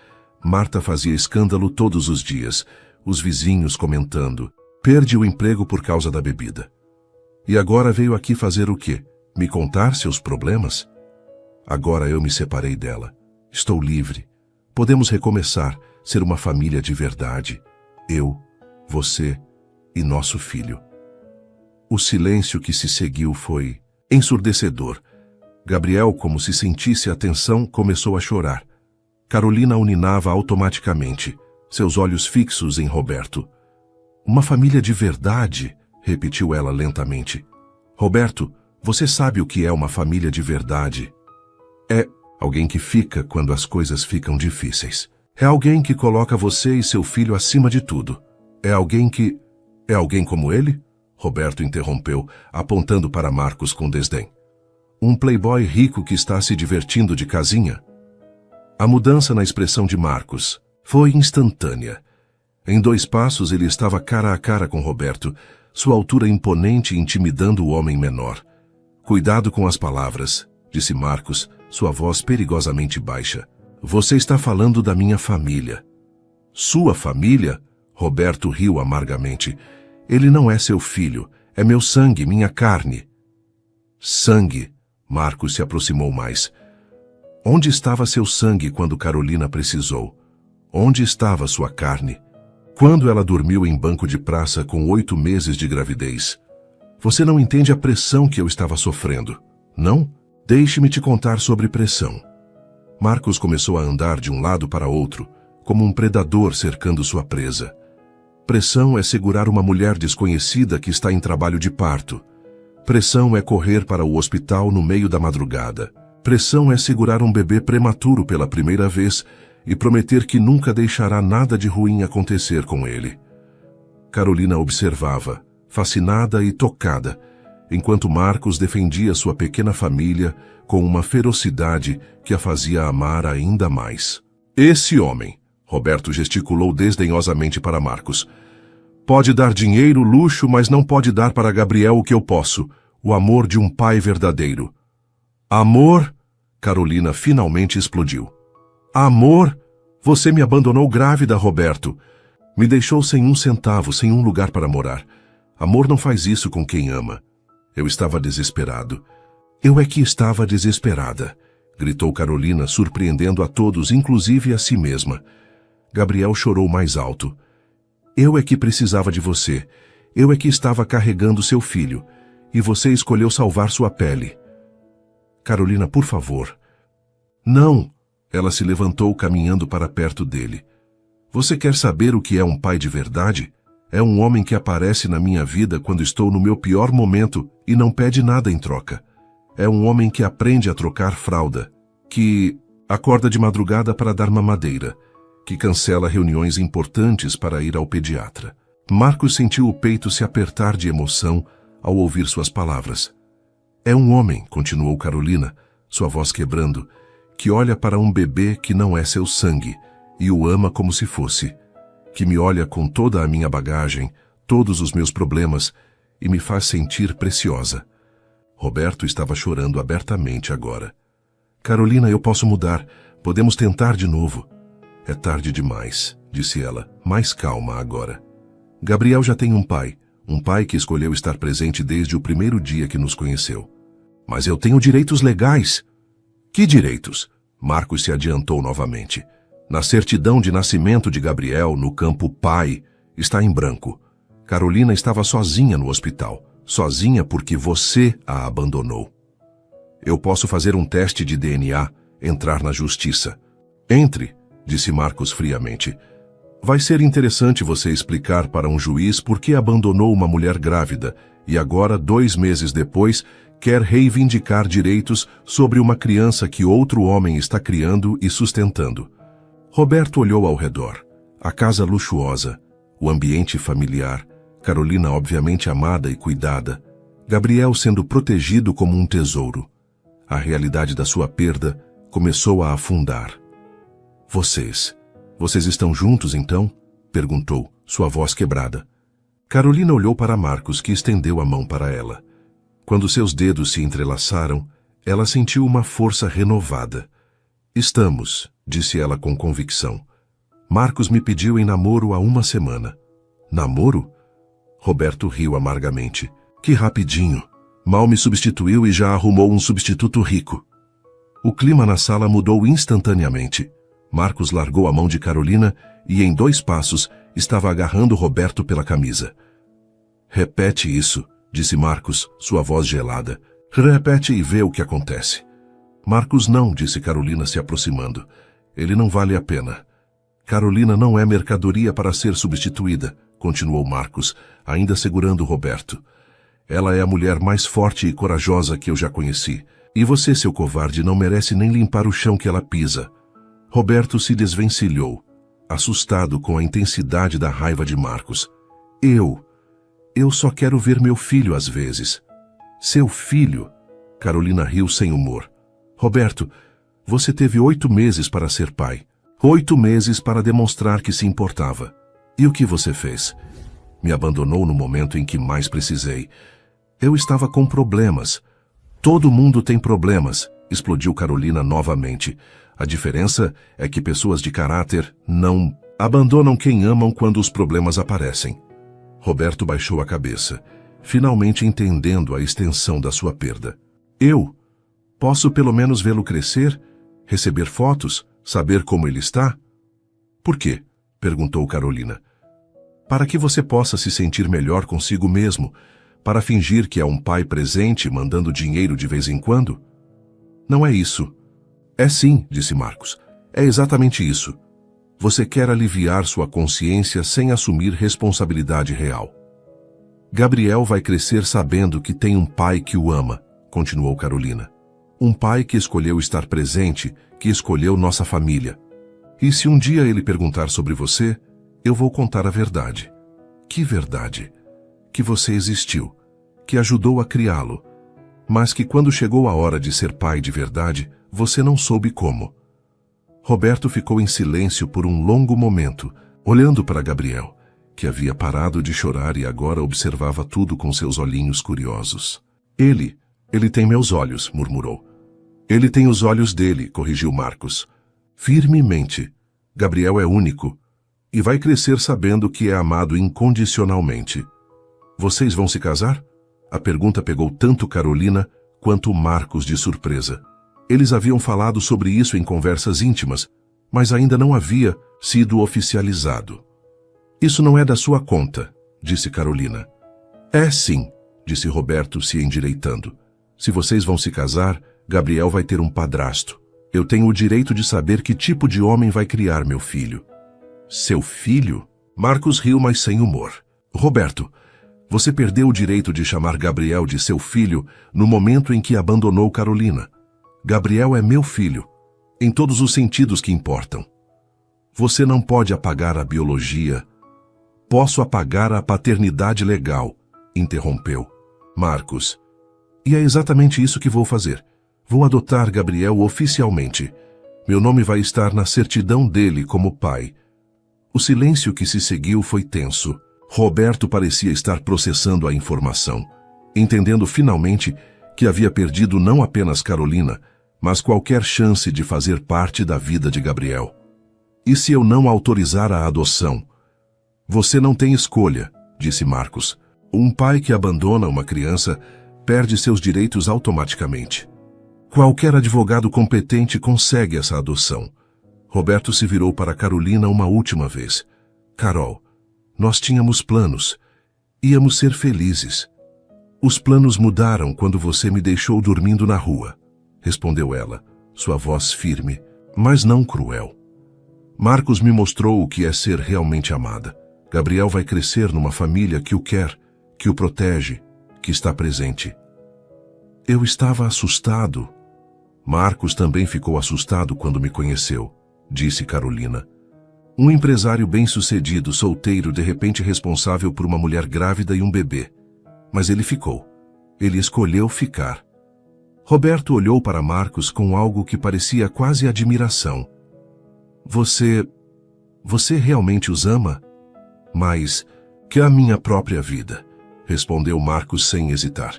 Marta fazia escândalo todos os dias, os vizinhos comentando. Perdi o emprego por causa da bebida. E agora veio aqui fazer o quê? Me contar seus problemas? Agora eu me separei dela. Estou livre. Podemos recomeçar, ser uma família de verdade. Eu, você e nosso filho. O silêncio que se seguiu foi ensurdecedor. Gabriel, como se sentisse a tensão, começou a chorar. Carolina o ninava automaticamente, seus olhos fixos em Roberto. Uma família de verdade, repetiu ela lentamente. Roberto, você sabe o que é uma família de verdade? É alguém que fica quando as coisas ficam difíceis. É alguém que coloca você e seu filho acima de tudo. É alguém que... É alguém como ele? Roberto interrompeu, apontando para Marcos com desdém. Um playboy rico que está se divertindo de casinha? A mudança na expressão de Marcos foi instantânea. Em 2 passos ele estava cara a cara com Roberto, sua altura imponente intimidando o homem menor. Cuidado com as palavras, disse Marcos, sua voz perigosamente baixa. Você está falando da minha família. Sua família? Roberto riu amargamente. Ele não é seu filho, é meu sangue, minha carne. Sangue? Marcos se aproximou mais. Onde estava seu sangue quando Carolina precisou? Onde estava sua carne? Quando ela dormiu em banco de praça com 8 meses de gravidez? Você não entende a pressão que eu estava sofrendo, não? Deixe-me te contar sobre pressão. Marcos começou a andar de um lado para outro, como um predador cercando sua presa. Pressão é segurar uma mulher desconhecida que está em trabalho de parto. Pressão é correr para o hospital no meio da madrugada. Pressão é segurar um bebê prematuro pela primeira vez e prometer que nunca deixará nada de ruim acontecer com ele. Carolina observava, fascinada e tocada, enquanto Marcos defendia sua pequena família com uma ferocidade que a fazia amar ainda mais. Esse homem, Roberto gesticulou desdenhosamente para Marcos, pode dar dinheiro, luxo, mas não pode dar para Gabriel o que eu posso, o amor de um pai verdadeiro. Amor? Carolina finalmente explodiu. Amor? Você me abandonou grávida, Roberto. Me deixou sem 1 centavo, sem um lugar para morar. Amor não faz isso com quem ama. Eu estava desesperado. Eu é que estava desesperada, gritou Carolina, surpreendendo a todos, inclusive a si mesma. Gabriel chorou mais alto. Eu é que precisava de você. Eu é que estava carregando seu filho. E você escolheu salvar sua pele. Carolina, por favor. Não! Ela se levantou caminhando para perto dele. Você quer saber o que é um pai de verdade? É um homem que aparece na minha vida quando estou no meu pior momento e não pede nada em troca. É um homem que aprende a trocar fralda, que acorda de madrugada para dar mamadeira, que cancela reuniões importantes para ir ao pediatra. Marcos sentiu o peito se apertar de emoção ao ouvir suas palavras. É um homem, continuou Carolina, sua voz quebrando, que olha para um bebê que não é seu sangue e o ama como se fosse, que me olha com toda a minha bagagem, todos os meus problemas e me faz sentir preciosa. Roberto estava chorando abertamente agora. Carolina, eu posso mudar. Podemos tentar de novo. É tarde demais, disse ela, mais calma agora. Gabriel já tem um pai que escolheu estar presente desde o primeiro dia que nos conheceu. Mas eu tenho direitos legais. Que direitos? Marcos se adiantou novamente. Na certidão de nascimento de Gabriel, no campo pai, está em branco. Carolina estava sozinha no hospital. Sozinha porque você a abandonou. Eu posso fazer um teste de DNA, entrar na justiça. Entre, disse Marcos friamente. Vai ser interessante você explicar para um juiz por que abandonou uma mulher grávida e agora, 2 meses depois, quer reivindicar direitos sobre uma criança que outro homem está criando e sustentando. Roberto olhou ao redor. A casa luxuosa, o ambiente familiar, Carolina obviamente amada e cuidada, Gabriel sendo protegido como um tesouro. A realidade da sua perda começou a afundar. Vocês estão juntos então? Perguntou, sua voz quebrada. Carolina olhou para Marcos, que estendeu a mão para ela. Quando seus dedos se entrelaçaram, ela sentiu uma força renovada. Estamos, disse ela com convicção. Marcos me pediu em namoro há uma semana. Namoro? Roberto riu amargamente. Que rapidinho. Mal me substituiu e já arrumou um substituto rico. O clima na sala mudou instantaneamente. Marcos largou a mão de Carolina e, em 2 passos, estava agarrando Roberto pela camisa. Repete isso, disse Marcos, sua voz gelada. Repete e vê o que acontece. Marcos não, disse Carolina se aproximando. Ele não vale a pena. Carolina não é mercadoria para ser substituída, continuou Marcos, ainda segurando Roberto. Ela é a mulher mais forte e corajosa que eu já conheci. E você, seu covarde, não merece nem limpar o chão que ela pisa. Roberto se desvencilhou, assustado com a intensidade da raiva de Marcos. Eu só quero ver meu filho às vezes. Seu filho? Carolina riu sem humor. Roberto, você teve 8 meses para ser pai. 8 meses para demonstrar que se importava. E o que você fez? Me abandonou no momento em que mais precisei. Eu estava com problemas. Todo mundo tem problemas, explodiu Carolina novamente. A diferença é que pessoas de caráter não abandonam quem amam quando os problemas aparecem. Roberto baixou a cabeça, finalmente entendendo a extensão da sua perda. Eu? Posso pelo menos vê-lo crescer? Receber fotos? Saber como ele está? Por quê? Perguntou Carolina. Para que você possa se sentir melhor consigo mesmo, para fingir que é um pai presente mandando dinheiro de vez em quando? Não é isso. É sim, disse Marcos. É exatamente isso. Você quer aliviar sua consciência sem assumir responsabilidade real. Gabriel vai crescer sabendo que tem um pai que o ama, continuou Carolina. Um pai que escolheu estar presente, que escolheu nossa família. E se um dia ele perguntar sobre você, eu vou contar a verdade. Que verdade? Que você existiu, que ajudou a criá-lo, mas que quando chegou a hora de ser pai de verdade, você não soube como. Roberto ficou em silêncio por um longo momento, olhando para Gabriel, que havia parado de chorar e agora observava tudo com seus olhinhos curiosos. Ele tem meus olhos, murmurou. Ele tem os olhos dele, corrigiu Marcos. Firmemente. Gabriel é único e vai crescer sabendo que é amado incondicionalmente. Vocês vão se casar? A pergunta pegou tanto Carolina quanto Marcos de surpresa. Eles haviam falado sobre isso em conversas íntimas, mas ainda não havia sido oficializado. Isso não é da sua conta, disse Carolina. É sim, disse Roberto se endireitando. Se vocês vão se casar, Gabriel vai ter um padrasto. Eu tenho o direito de saber que tipo de homem vai criar meu filho. Seu filho? Marcos riu, mas sem humor. Roberto, você perdeu o direito de chamar Gabriel de seu filho no momento em que abandonou Carolina. Gabriel é meu filho, em todos os sentidos que importam. Você não pode apagar a biologia. Posso apagar a paternidade legal, interrompeu. Marcos, e é exatamente isso que vou fazer. Vou adotar Gabriel oficialmente. Meu nome vai estar na certidão dele como pai. O silêncio que se seguiu foi tenso. Roberto parecia estar processando a informação, entendendo finalmente que havia perdido não apenas Carolina, mas qualquer chance de fazer parte da vida de Gabriel. E se eu não autorizar a adoção? Você não tem escolha, disse Marcos. Um pai que abandona uma criança perde seus direitos automaticamente. Qualquer advogado competente consegue essa adoção. Roberto se virou para Carolina uma última vez. Carol, nós tínhamos planos. Íamos ser felizes. Os planos mudaram quando você me deixou dormindo na rua, respondeu ela, sua voz firme, mas não cruel. Marcos me mostrou o que é ser realmente amada. Gabriel vai crescer numa família que o quer, que o protege, que está presente. Eu estava assustado. Marcos também ficou assustado quando me conheceu, disse Carolina. Um empresário bem-sucedido, solteiro, de repente responsável por uma mulher grávida e um bebê. Mas ele ficou. Ele escolheu ficar. Roberto olhou para Marcos com algo que parecia quase admiração. Você realmente os ama? Mais que a minha própria vida, respondeu Marcos sem hesitar.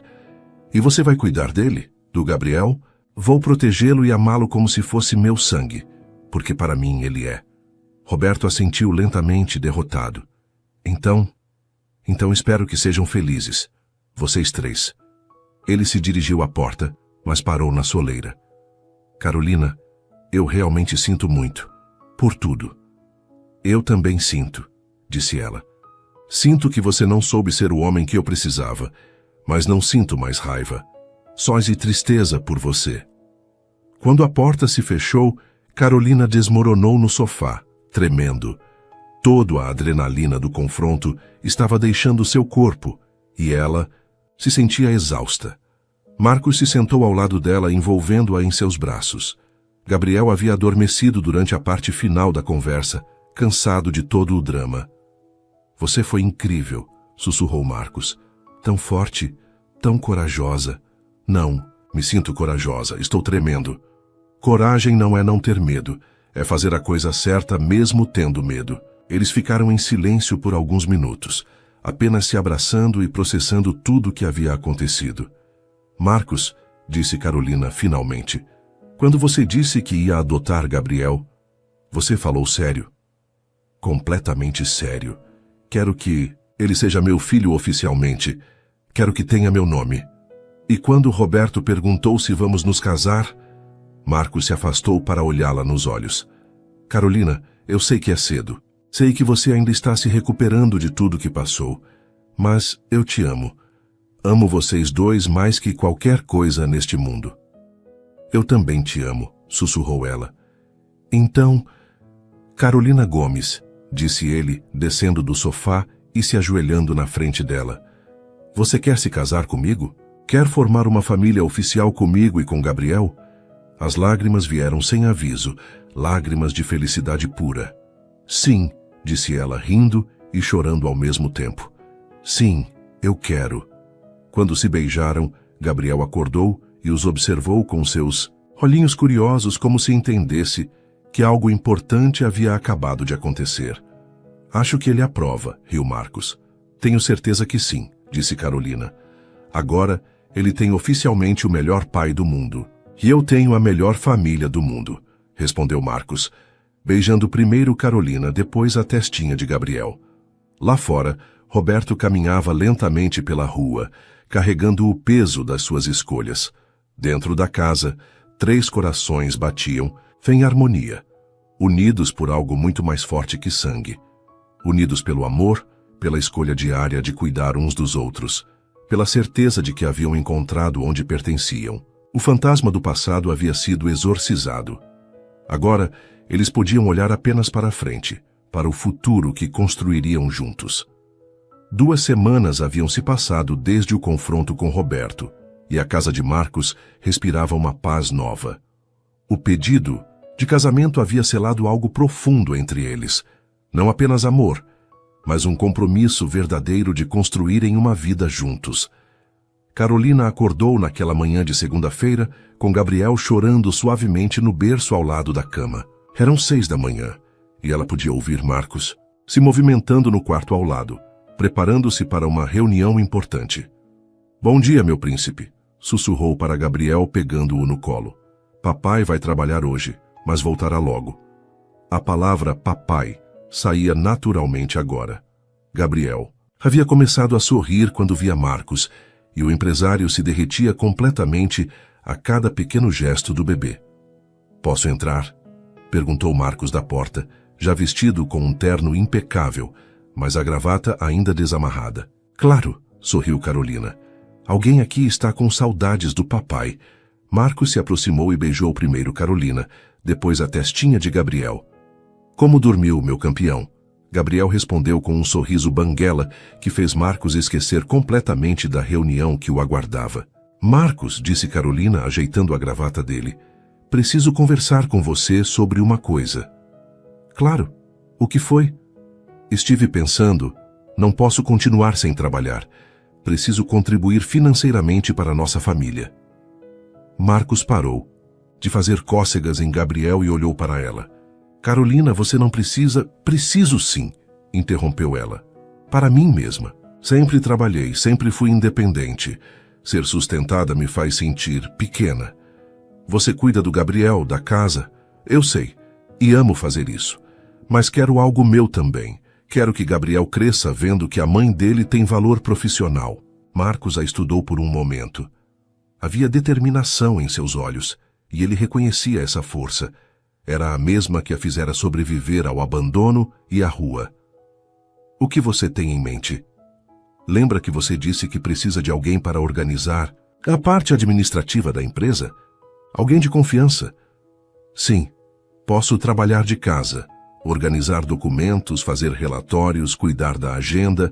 E você vai cuidar dele? Do Gabriel? Vou protegê-lo e amá-lo como se fosse meu sangue, porque para mim ele é. Roberto assentiu lentamente, derrotado. Então espero que sejam felizes, vocês três. Ele se dirigiu à porta, mas parou na soleira. Carolina, eu realmente sinto muito. Por tudo. Eu também sinto, disse ela. Sinto que você não soube ser o homem que eu precisava, mas não sinto mais raiva. Sós e tristeza por você. Quando a porta se fechou, Carolina desmoronou no sofá, tremendo. Toda a adrenalina do confronto estava deixando seu corpo, e ela se sentia exausta. Marcos se sentou ao lado dela, envolvendo-a em seus braços. Gabriel havia adormecido durante a parte final da conversa, cansado de todo o drama. Você foi incrível, sussurrou Marcos. Tão forte, tão corajosa. Não, me sinto corajosa, estou tremendo. Coragem não é não ter medo, é fazer a coisa certa mesmo tendo medo. Eles ficaram em silêncio por alguns minutos, apenas se abraçando e processando tudo o que havia acontecido. Marcos, disse Carolina finalmente, quando você disse que ia adotar Gabriel, você falou sério? Completamente sério. Quero que ele seja meu filho oficialmente. Quero que tenha meu nome. E quando Roberto perguntou se vamos nos casar, Marcos se afastou para olhá-la nos olhos. Carolina, eu sei que é cedo. Sei que você ainda está se recuperando de tudo que passou. Mas eu te amo. Amo vocês dois mais que qualquer coisa neste mundo. Eu também te amo, sussurrou ela. Então, Carolina Gomes, disse ele, descendo do sofá e se ajoelhando na frente dela. Você quer se casar comigo? Quer formar uma família oficial comigo e com Gabriel? As lágrimas vieram sem aviso, lágrimas de felicidade pura. Sim, disse ela, rindo e chorando ao mesmo tempo. Sim, eu quero. Quando se beijaram, Gabriel acordou e os observou com seus olhinhos curiosos, como se entendesse que algo importante havia acabado de acontecer. Acho que ele aprova, riu Marcos. Tenho certeza que sim, disse Carolina. Agora, ele tem oficialmente o melhor pai do mundo. E eu tenho a melhor família do mundo, respondeu Marcos, beijando primeiro Carolina, depois a testinha de Gabriel. Lá fora, Roberto caminhava lentamente pela rua, carregando o peso das suas escolhas. Dentro da casa, 3 corações batiam, em harmonia, unidos por algo muito mais forte que sangue. Unidos pelo amor, pela escolha diária de cuidar uns dos outros, pela certeza de que haviam encontrado onde pertenciam. O fantasma do passado havia sido exorcizado. Agora, eles podiam olhar apenas para a frente, para o futuro que construiriam juntos. 2 semanas haviam se passado desde o confronto com Roberto, e a casa de Marcos respirava uma paz nova. O pedido de casamento havia selado algo profundo entre eles, não apenas amor, mas um compromisso verdadeiro de construírem uma vida juntos. Carolina acordou naquela manhã de segunda-feira, com Gabriel chorando suavemente no berço ao lado da cama. Eram 6 da manhã, e ela podia ouvir Marcos se movimentando no quarto ao lado, preparando-se para uma reunião importante. Bom dia, meu príncipe, sussurrou para Gabriel, pegando-o no colo. Papai vai trabalhar hoje, mas voltará logo. A palavra papai saía naturalmente agora. Gabriel havia começado a sorrir quando via Marcos, e o empresário se derretia completamente a cada pequeno gesto do bebê. Posso entrar? Perguntou Marcos da porta, já vestido com um terno impecável, mas a gravata ainda desamarrada. Claro, sorriu Carolina. Alguém aqui está com saudades do papai. Marcos se aproximou e beijou primeiro Carolina, depois a testinha de Gabriel. Como dormiu, meu campeão? Gabriel respondeu com um sorriso banguela que fez Marcos esquecer completamente da reunião que o aguardava. Marcos, disse Carolina, ajeitando a gravata dele, preciso conversar com você sobre uma coisa. Claro. O que foi? Estive pensando, não posso continuar sem trabalhar. Preciso contribuir financeiramente para nossa família. Marcos parou de fazer cócegas em Gabriel e olhou para ela. Carolina, você não precisa... Preciso sim, interrompeu ela. Para mim mesma. Sempre trabalhei, sempre fui independente. Ser sustentada me faz sentir pequena. Você cuida do Gabriel, da casa? Eu sei, e amo fazer isso. Mas quero algo meu também. Quero que Gabriel cresça vendo que a mãe dele tem valor profissional. Marcos a estudou por um momento. Havia determinação em seus olhos, e ele reconhecia essa força. Era a mesma que a fizera sobreviver ao abandono e à rua. O que você tem em mente? Lembra que você disse que precisa de alguém para organizar a parte administrativa da empresa? Alguém de confiança? Sim, posso trabalhar de casa, organizar documentos, fazer relatórios, cuidar da agenda.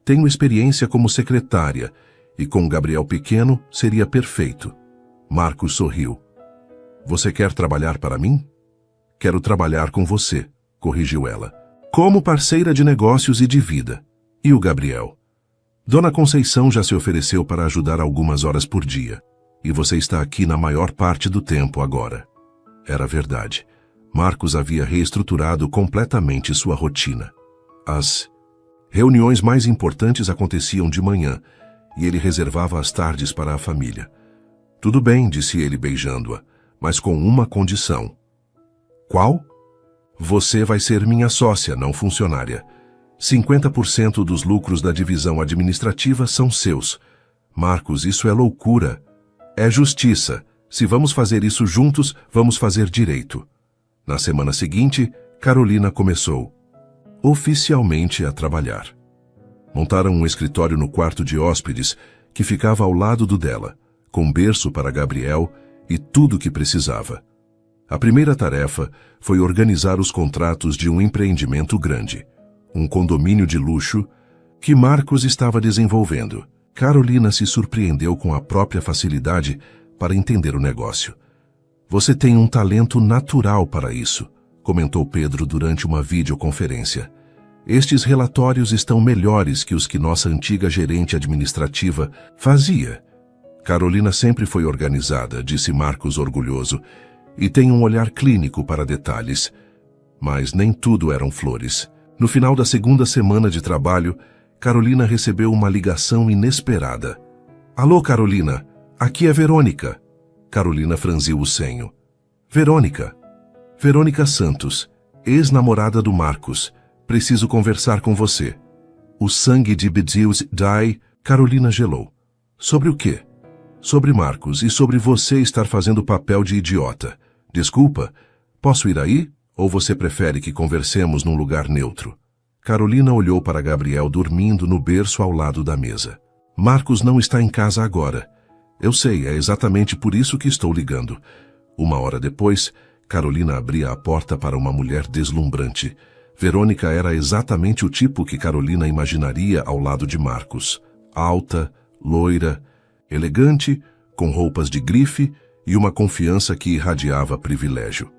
Tenho experiência como secretária e com Gabriel pequeno seria perfeito. Marcos sorriu. Você quer trabalhar para mim? Quero trabalhar com você, corrigiu ela. Como parceira de negócios e de vida. E o Gabriel? Dona Conceição já se ofereceu para ajudar algumas horas por dia. E você está aqui na maior parte do tempo agora. Era verdade. Marcos havia reestruturado completamente sua rotina. As reuniões mais importantes aconteciam de manhã, e ele reservava as tardes para a família. Tudo bem, disse ele beijando-a, mas com uma condição. Qual? Você vai ser minha sócia, não funcionária. 50% dos lucros da divisão administrativa são seus. Marcos, isso é loucura. É justiça. Se vamos fazer isso juntos, vamos fazer direito. Na semana seguinte, Carolina começou, oficialmente, a trabalhar. Montaram um escritório no quarto de hóspedes, que ficava ao lado do dela, com berço para Gabriel e tudo o que precisava. A primeira tarefa foi organizar os contratos de um empreendimento grande, um condomínio de luxo, que Marcos estava desenvolvendo. Carolina se surpreendeu com a própria facilidade para entender o negócio. Você tem um talento natural para isso, comentou Pedro durante uma videoconferência. Estes relatórios estão melhores que os que nossa antiga gerente administrativa fazia. Carolina sempre foi organizada, disse Marcos orgulhoso, e tem um olhar clínico para detalhes. Mas nem tudo eram flores. No final da segunda semana de trabalho, Carolina recebeu uma ligação inesperada. Alô, Carolina, aqui é Verônica. Carolina franziu o senho. Verônica. Verônica Santos, ex-namorada do Marcos. Preciso conversar com você. O sangue de Bedeus Dai. Carolina gelou. Sobre o quê? Sobre Marcos e sobre você estar fazendo papel de idiota. Desculpa, posso ir aí? Ou você prefere que conversemos num lugar neutro? Carolina olhou para Gabriel dormindo no berço ao lado da mesa. Marcos não está em casa agora. Eu sei, é exatamente por isso que estou ligando. Uma hora depois, Carolina abria a porta para uma mulher deslumbrante. Verônica era exatamente o tipo que Carolina imaginaria ao lado de Marcos. Alta, loira, elegante, com roupas de grife e uma confiança que irradiava privilégio.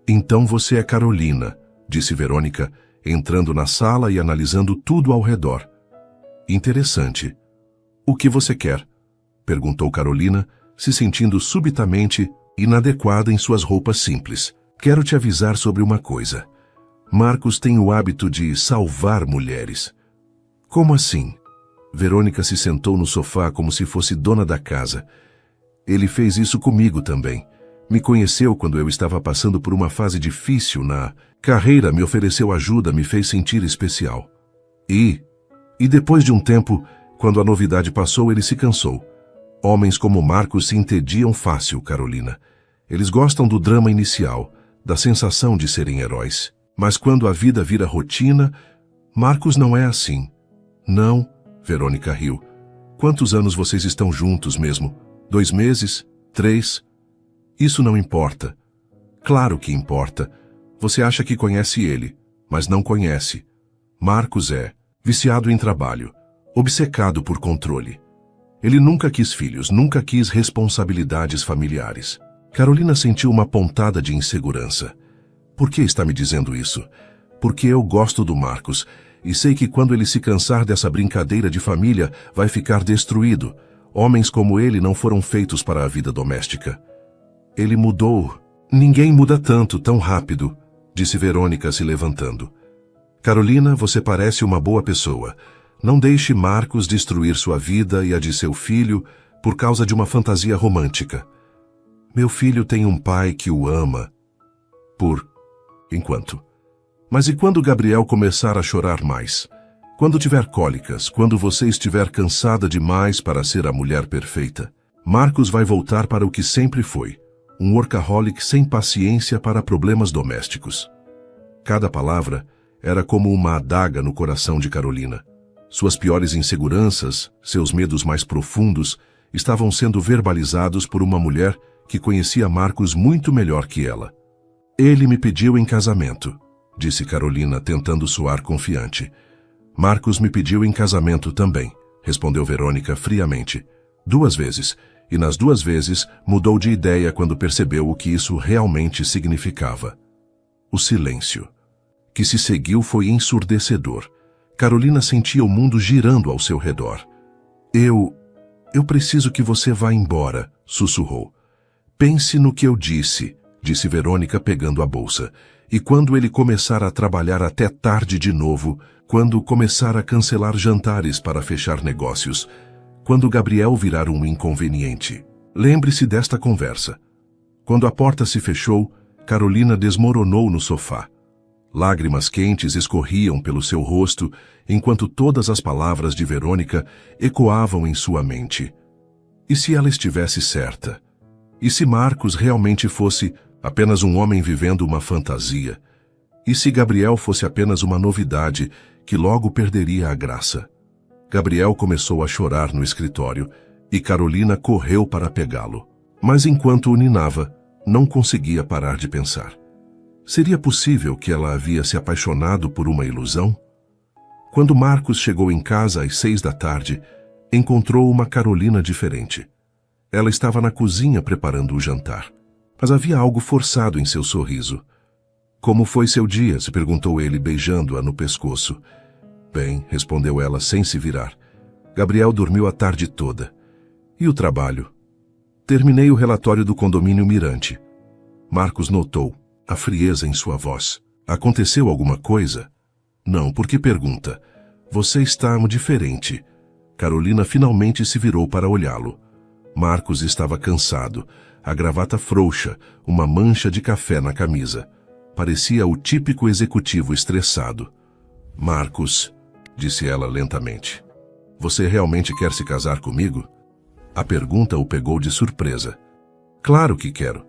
Então você é Carolina, disse Verônica, entrando na sala e analisando tudo ao redor. Interessante. O que você quer? Perguntou Carolina, se sentindo subitamente inadequada em suas roupas simples. Quero te avisar sobre uma coisa. Marcos tem o hábito de salvar mulheres. Como assim? Verônica se sentou no sofá como se fosse dona da casa. Ele fez isso comigo também. Me conheceu quando eu estava passando por uma fase difícil na carreira, me ofereceu ajuda, me fez sentir especial. E depois de um tempo, quando a novidade passou, ele se cansou. Homens como Marcos se entediam fácil, Carolina. Eles gostam do drama inicial, da sensação de serem heróis. Mas quando a vida vira rotina, Marcos não é assim. Não, Verônica riu. Quantos anos vocês estão juntos mesmo? 2 meses? 3? Isso não importa. Claro que importa. Você acha que conhece ele, mas não conhece. Marcos é viciado em trabalho, obcecado por controle. Ele nunca quis filhos, nunca quis responsabilidades familiares. Carolina sentiu uma pontada de insegurança. Por que está me dizendo isso? Porque eu gosto do Marcos e sei que quando ele se cansar dessa brincadeira de família, vai ficar destruído. Homens como ele não foram feitos para a vida doméstica. Ele mudou. Ninguém muda tanto, tão rápido, disse Verônica se levantando. Carolina, você parece uma boa pessoa. Não deixe Marcos destruir sua vida e a de seu filho por causa de uma fantasia romântica. Meu filho tem um pai que o ama. Por enquanto. Mas e quando Gabriel começar a chorar mais? Quando tiver cólicas, quando você estiver cansada demais para ser a mulher perfeita? Marcos vai voltar para o que sempre foi, um workaholic sem paciência para problemas domésticos. Cada palavra era como uma adaga no coração de Carolina. Suas piores inseguranças, seus medos mais profundos, estavam sendo verbalizados por uma mulher que conhecia Marcos muito melhor que ela. Ele me pediu em casamento, disse Carolina, tentando soar confiante. Marcos me pediu em casamento também, respondeu Verônica friamente. 2 vezes, e nas 2 vezes mudou de ideia quando percebeu o que isso realmente significava. O silêncio que se seguiu foi ensurdecedor. Carolina sentia o mundo girando ao seu redor. Eu preciso que você vá embora, sussurrou. Pense no que eu disse, disse Verônica pegando a bolsa. E quando ele começar a trabalhar até tarde de novo, quando começar a cancelar jantares para fechar negócios, quando Gabriel virar um inconveniente, lembre-se desta conversa. Quando a porta se fechou, Carolina desmoronou no sofá. Lágrimas quentes escorriam pelo seu rosto, enquanto todas as palavras de Verônica ecoavam em sua mente. E se ela estivesse certa? E se Marcos realmente fosse apenas um homem vivendo uma fantasia? E se Gabriel fosse apenas uma novidade que logo perderia a graça? Gabriel começou a chorar no escritório e Carolina correu para pegá-lo. Mas enquanto o ninava, não conseguia parar de pensar. Seria possível que ela havia se apaixonado por uma ilusão? Quando Marcos chegou em casa às 6 da tarde, encontrou uma Carolina diferente. Ela estava na cozinha preparando o jantar, mas havia algo forçado em seu sorriso. Como foi seu dia? Se perguntou ele, beijando-a no pescoço. Bem, respondeu ela sem se virar. Gabriel dormiu a tarde toda. E o trabalho? Terminei o relatório do condomínio Mirante. Marcos notou a frieza em sua voz. Aconteceu alguma coisa? Não, por que pergunta? Você está diferente. Carolina finalmente se virou para olhá-lo. Marcos estava cansado, a gravata frouxa, uma mancha de café na camisa. Parecia o típico executivo estressado. Marcos, disse ela lentamente, você realmente quer se casar comigo? A pergunta o pegou de surpresa. Claro que quero.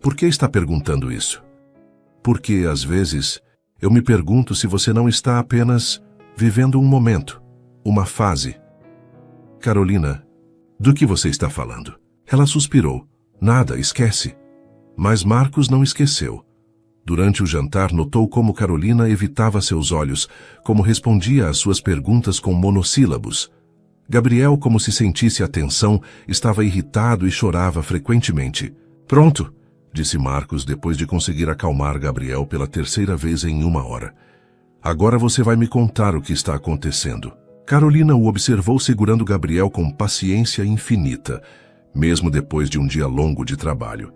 Por que está perguntando isso? Porque, às vezes, eu me pergunto se você não está apenas vivendo um momento, uma fase. Carolina, do que você está falando? Ela suspirou. Nada, esquece. Mas Marcos não esqueceu. Durante o jantar, notou como Carolina evitava seus olhos, como respondia às suas perguntas com monossílabos. Gabriel, como se sentisse a tensão, estava irritado e chorava frequentemente. Pronto, disse Marcos depois de conseguir acalmar Gabriel pela 3ª vez em 1 hora. Agora você vai me contar o que está acontecendo. Carolina o observou segurando Gabriel com paciência infinita, mesmo depois de um dia longo de trabalho.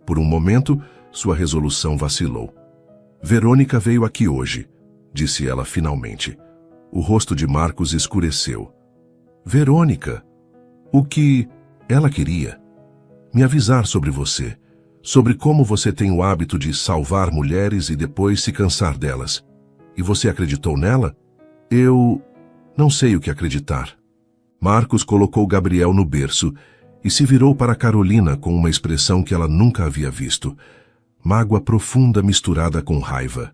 Por um momento, sua resolução vacilou. Verônica veio aqui hoje, disse ela finalmente. O rosto de Marcos escureceu. Verônica, o que ela queria? Me avisar sobre você, sobre como você tem o hábito de salvar mulheres e depois se cansar delas. E você acreditou nela? Eu não sei o que acreditar. Marcos colocou Gabriel no berço e se virou para Carolina com uma expressão que ela nunca havia visto. Mágoa profunda misturada com raiva.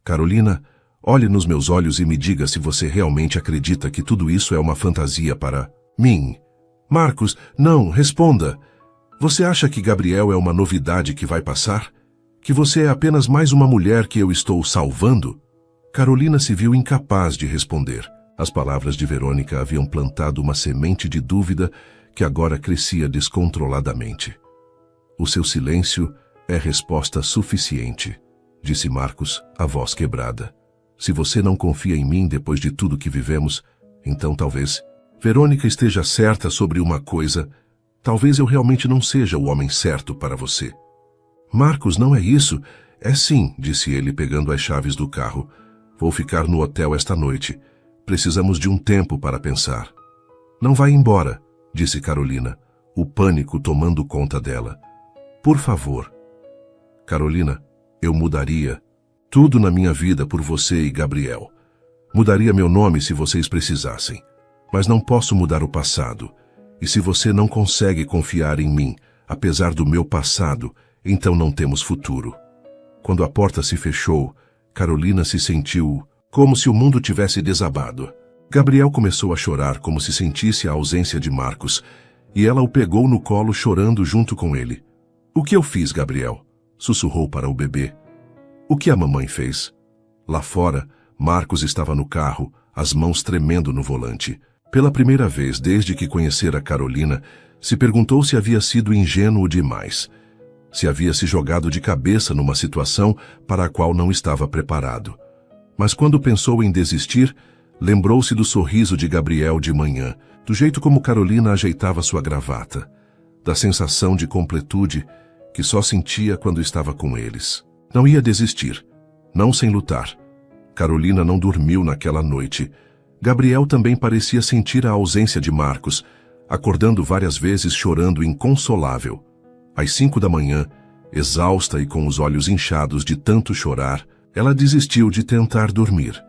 Carolina, olhe nos meus olhos e me diga se você realmente acredita que tudo isso é uma fantasia para mim. Marcos, não, responda. Você acha que Gabriel é uma novidade que vai passar? Que você é apenas mais uma mulher que eu estou salvando? Carolina se viu incapaz de responder. As palavras de Verônica haviam plantado uma semente de dúvida que agora crescia descontroladamente. O seu silêncio é resposta suficiente, disse Marcos, a voz quebrada. Se você não confia em mim depois de tudo que vivemos, então talvez Verônica esteja certa sobre uma coisa. Talvez eu realmente não seja o homem certo para você. Marcos, não é isso. É sim, disse ele pegando as chaves do carro. Vou ficar no hotel esta noite. Precisamos de um tempo para pensar. Não vai embora, disse Carolina, o pânico tomando conta dela. Por favor. Carolina, eu mudaria tudo na minha vida por você e Gabriel. Mudaria meu nome se vocês precisassem. Mas não posso mudar o passado. E se você não consegue confiar em mim, apesar do meu passado, então não temos futuro. Quando a porta se fechou, Carolina se sentiu como se o mundo tivesse desabado. Gabriel começou a chorar como se sentisse a ausência de Marcos, e ela o pegou no colo chorando junto com ele. O que eu fiz, Gabriel? Sussurrou para o bebê. O que a mamãe fez? Lá fora, Marcos estava no carro, as mãos tremendo no volante. Pela primeira vez desde que conhecera Carolina, se perguntou se havia sido ingênuo demais. Se havia se jogado de cabeça numa situação para a qual não estava preparado. Mas quando pensou em desistir, lembrou-se do sorriso de Gabriel de manhã, do jeito como Carolina ajeitava sua gravata, da sensação de completude que só sentia quando estava com eles. Não ia desistir, não sem lutar. Carolina não dormiu naquela noite. Gabriel também parecia sentir a ausência de Marcos, acordando várias vezes chorando inconsolável. Às 5 da manhã, exausta e com os olhos inchados de tanto chorar, ela desistiu de tentar dormir.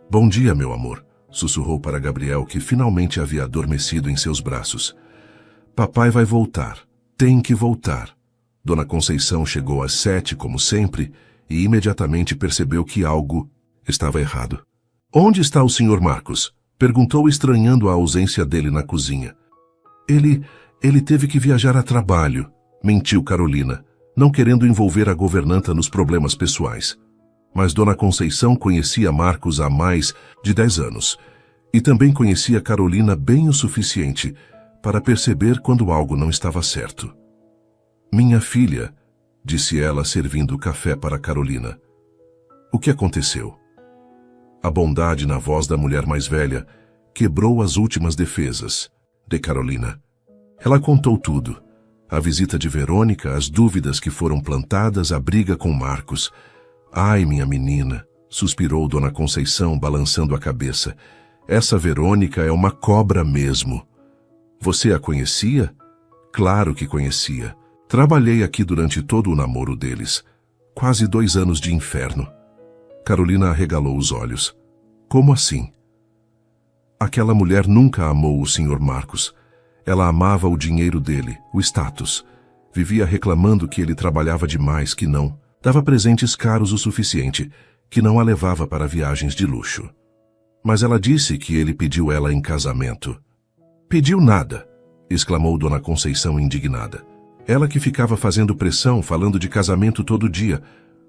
Bom dia, meu amor, sussurrou para Gabriel, que finalmente havia adormecido em seus braços. Papai vai voltar. Tem que voltar. Dona Conceição chegou às 7, como sempre, e imediatamente percebeu que algo estava errado. Onde está o Sr. Marcos? Perguntou, estranhando a ausência dele na cozinha. Ele teve que viajar a trabalho, mentiu Carolina, não querendo envolver a governanta nos problemas pessoais. Mas Dona Conceição conhecia Marcos há mais de 10 anos e também conhecia Carolina bem o suficiente para perceber quando algo não estava certo. Minha filha, disse ela servindo o café para Carolina. O que aconteceu? A bondade na voz da mulher mais velha quebrou as últimas defesas de Carolina. Ela contou tudo. A visita de Verônica, as dúvidas que foram plantadas, a briga com Marcos. Ai, minha menina, suspirou Dona Conceição, balançando a cabeça. Essa Verônica é uma cobra mesmo. Você a conhecia? Claro que conhecia. Trabalhei aqui durante todo o namoro deles. Quase 2 anos de inferno. Carolina arregalou os olhos. Como assim? Aquela mulher nunca amou o Sr. Marcos. Ela amava o dinheiro dele, o status. Vivia reclamando que ele trabalhava demais, que não dava presentes caros o suficiente, que não a levava para viagens de luxo. Mas ela disse que ele pediu ela em casamento. Pediu nada, exclamou Dona Conceição indignada. Ela que ficava fazendo pressão, falando de casamento todo dia.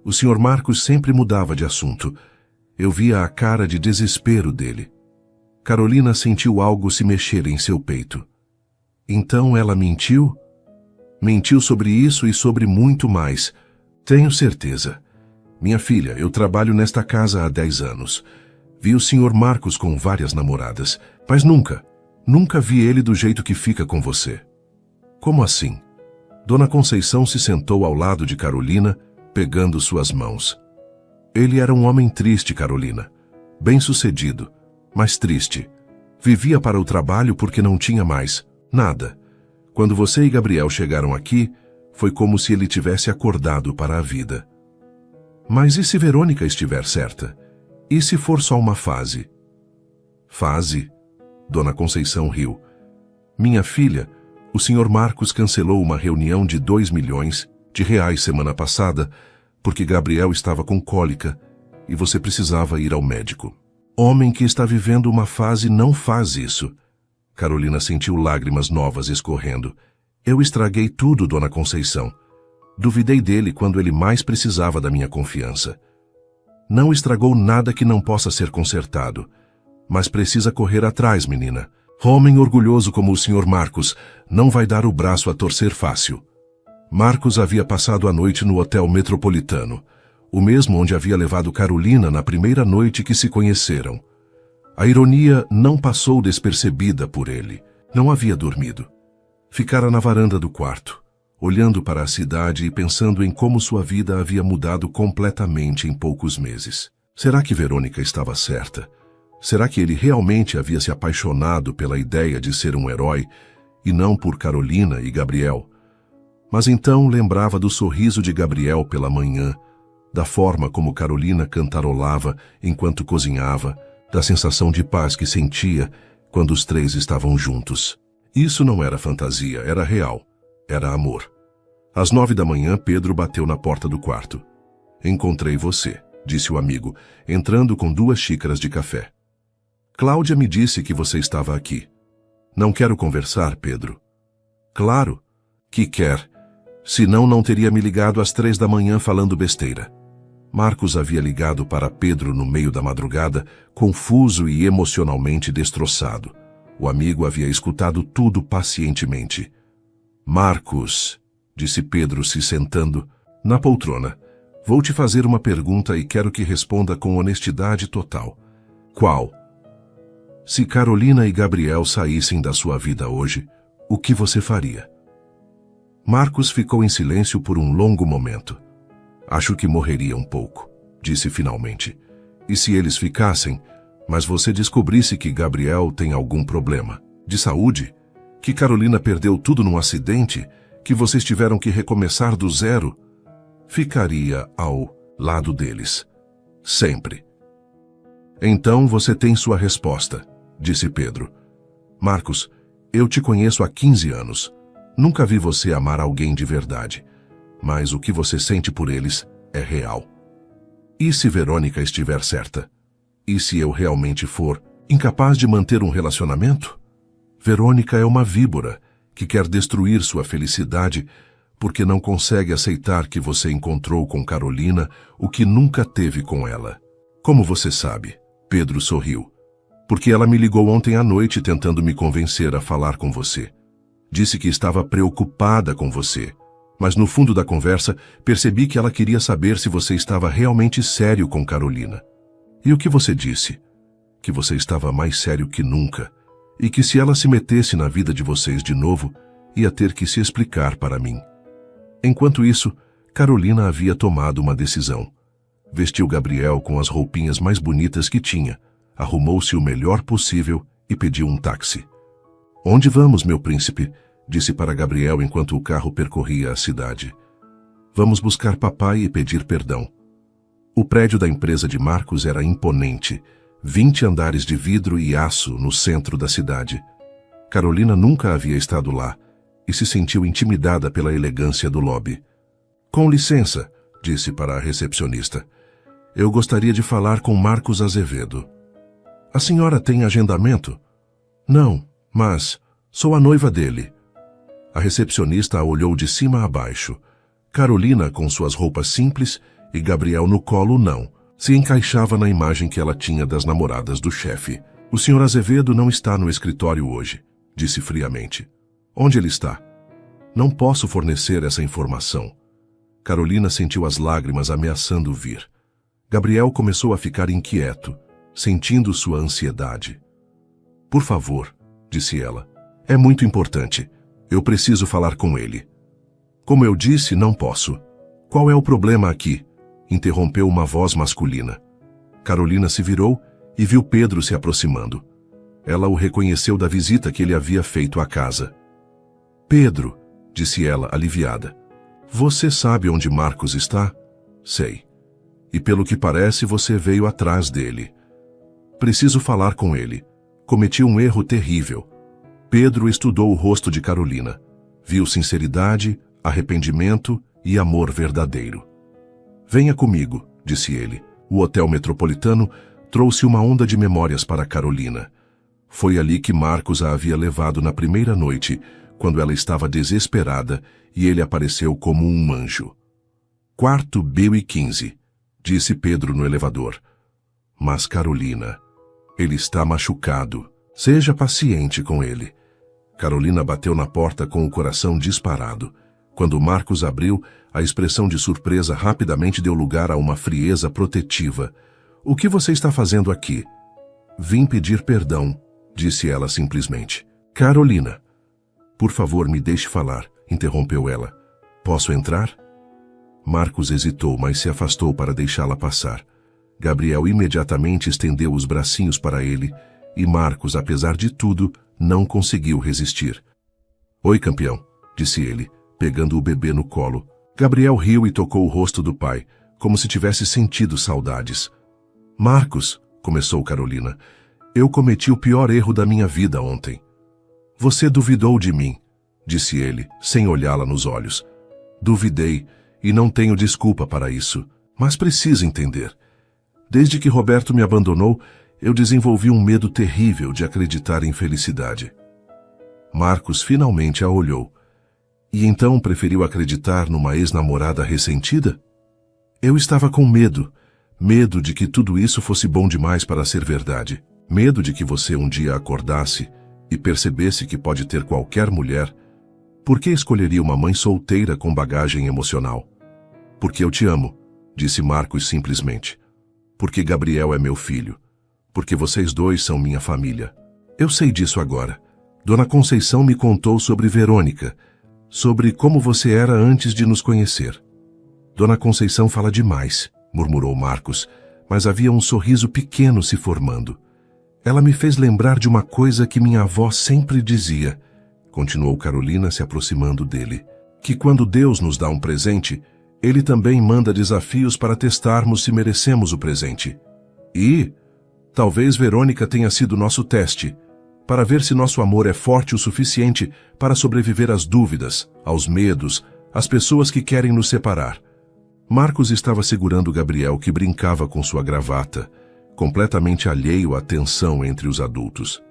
O Sr. Marcos sempre mudava de assunto. Eu via a cara de desespero dele. Carolina sentiu algo se mexer em seu peito. Então ela mentiu? Mentiu sobre isso e sobre muito mais. Tenho certeza. Minha filha, eu trabalho nesta casa há 10 anos. Vi o Sr. Marcos com várias namoradas, mas nunca vi ele do jeito que fica com você. Como assim? Dona Conceição se sentou ao lado de Carolina, pegando suas mãos. Ele era um homem triste, Carolina. Bem-sucedido, mas triste. Vivia para o trabalho porque não tinha mais nada. Quando você e Gabriel chegaram aqui, foi como se ele tivesse acordado para a vida. Mas e se Verônica estiver certa? E se for só uma fase? Fase? Dona Conceição riu. Minha filha, o Sr. Marcos cancelou uma reunião de 2 milhões de reais semana passada porque Gabriel estava com cólica e você precisava ir ao médico. Homem que está vivendo uma fase não faz isso. Carolina sentiu lágrimas novas escorrendo. Eu estraguei tudo, Dona Conceição. Duvidei dele quando ele mais precisava da minha confiança. Não estragou nada que não possa ser consertado. Mas precisa correr atrás, menina. Homem orgulhoso como o Sr. Marcos não vai dar o braço a torcer fácil. Marcos havia passado a noite no Hotel Metropolitano, o mesmo onde havia levado Carolina na primeira noite que se conheceram. A ironia não passou despercebida por ele. Não havia dormido. Ficara na varanda do quarto, olhando para a cidade e pensando em como sua vida havia mudado completamente em poucos meses. Será que Verônica estava certa? Será que ele realmente havia se apaixonado pela ideia de ser um herói e não por Carolina e Gabriel? Mas então lembrava do sorriso de Gabriel pela manhã, da forma como Carolina cantarolava enquanto cozinhava, da sensação de paz que sentia quando os três estavam juntos. Isso não era fantasia, era real, era amor. Às 9 da manhã, Pedro bateu na porta do quarto. "Encontrei você", disse o amigo, entrando com 2 xícaras de café. "Cláudia me disse que você estava aqui." "Não quero conversar, Pedro." "Claro que quer. Senão não teria me ligado às 3 da manhã falando besteira." Marcos havia ligado para Pedro no meio da madrugada, confuso e emocionalmente destroçado. O amigo havia escutado tudo pacientemente. "Marcos", disse Pedro se sentando na poltrona, "vou te fazer uma pergunta e quero que responda com honestidade total." "Qual?" "Se Carolina e Gabriel saíssem da sua vida hoje, o que você faria?" Marcos ficou em silêncio por um longo momento. "Acho que morreria um pouco", disse finalmente. "E se eles ficassem, mas você descobrisse que Gabriel tem algum problema de saúde, que Carolina perdeu tudo num acidente, que vocês tiveram que recomeçar do zero, ficaria ao lado deles. Sempre." "Então você tem sua resposta", disse Pedro. "Marcos, eu te conheço há 15 anos. Nunca vi você amar alguém de verdade. Mas o que você sente por eles é real. E se Verônica estiver certa? E se eu realmente for incapaz de manter um relacionamento? Verônica é uma víbora que quer destruir sua felicidade porque não consegue aceitar que você encontrou com Carolina o que nunca teve com ela." "Como você sabe?" Pedro sorriu. "Porque ela me ligou ontem à noite tentando me convencer a falar com você. Disse que estava preocupada com você. Mas no fundo da conversa, percebi que ela queria saber se você estava realmente sério com Carolina." "E o que você disse?" "Que você estava mais sério que nunca, e que se ela se metesse na vida de vocês de novo, ia ter que se explicar para mim." Enquanto isso, Carolina havia tomado uma decisão. Vestiu Gabriel com as roupinhas mais bonitas que tinha, arrumou-se o melhor possível e pediu um táxi. "Onde vamos, meu príncipe?" disse para Gabriel enquanto o carro percorria a cidade. "Vamos buscar papai e pedir perdão." O prédio da empresa de Marcos era imponente, 20 andares de vidro e aço no centro da cidade. Carolina nunca havia estado lá e se sentiu intimidada pela elegância do lobby. "Com licença", disse para a recepcionista. "Eu gostaria de falar com Marcos Azevedo." "A senhora tem agendamento?" "Não, mas sou a noiva dele." A recepcionista a olhou de cima a baixo. Carolina, com suas roupas simples, e Gabriel no colo, não. Se encaixava na imagem que ela tinha das namoradas do chefe. "O Sr. Azevedo não está no escritório hoje", disse friamente. "Onde ele está?" "Não posso fornecer essa informação." Carolina sentiu as lágrimas ameaçando vir. Gabriel começou a ficar inquieto, sentindo sua ansiedade. "Por favor", disse ela. "É muito importante. Eu preciso falar com ele." "Como eu disse, não posso." "Qual é o problema aqui?" interrompeu uma voz masculina. Carolina se virou e viu Pedro se aproximando. Ela o reconheceu da visita que ele havia feito à casa. "Pedro", disse ela, aliviada. "Você sabe onde Marcos está?" "Sei. E pelo que parece, você veio atrás dele." "Preciso falar com ele. Cometi um erro terrível." Pedro estudou o rosto de Carolina. Viu sinceridade, arrependimento e amor verdadeiro. "Venha comigo", disse ele. O Hotel Metropolitano trouxe uma onda de memórias para Carolina. Foi ali que Marcos a havia levado na primeira noite, quando ela estava desesperada e ele apareceu como um anjo. "Quarto B15", disse Pedro no elevador. Mas Carolina... Ele está machucado. Seja paciente com ele. Carolina bateu na porta com o coração disparado. Quando Marcos abriu, a expressão de surpresa rapidamente deu lugar a uma frieza protetiva. O que você está fazendo aqui? Vim pedir perdão, disse ela simplesmente. Carolina. Por favor, me deixe falar, interrompeu ela. Posso entrar? Marcos hesitou, mas se afastou para deixá-la passar. Gabriel imediatamente estendeu os bracinhos para ele e Marcos, apesar de tudo, não conseguiu resistir. Oi, campeão, disse ele, pegando o bebê no colo. Gabriel riu e tocou o rosto do pai, como se tivesse sentido saudades. Marcos, começou Carolina, eu cometi o pior erro da minha vida ontem. Você duvidou de mim, disse ele, sem olhá-la nos olhos. Duvidei, e não tenho desculpa para isso, mas precisa entender. Desde que Roberto me abandonou, eu desenvolvi um medo terrível de acreditar em felicidade. Marcos finalmente a olhou. E então preferiu acreditar numa ex-namorada ressentida? Eu estava com medo. Medo de que tudo isso fosse bom demais para ser verdade. Medo de que você um dia acordasse e percebesse que pode ter qualquer mulher. Por que escolheria uma mãe solteira com bagagem emocional? Porque eu te amo, disse Marcos simplesmente. Porque Gabriel é meu filho. Porque vocês dois são minha família. Eu sei disso agora. Dona Conceição me contou sobre Verônica, sobre como você era antes de nos conhecer. Dona Conceição fala demais, murmurou Marcos, mas havia um sorriso pequeno se formando. Ela me fez lembrar de uma coisa que minha avó sempre dizia, continuou Carolina se aproximando dele, que quando Deus nos dá um presente, Ele também manda desafios para testarmos se merecemos o presente. E talvez Verônica tenha sido nosso teste, para ver se nosso amor é forte o suficiente para sobreviver às dúvidas, aos medos, às pessoas que querem nos separar. Marcos estava segurando Gabriel, que brincava com sua gravata, completamente alheio à tensão entre os adultos.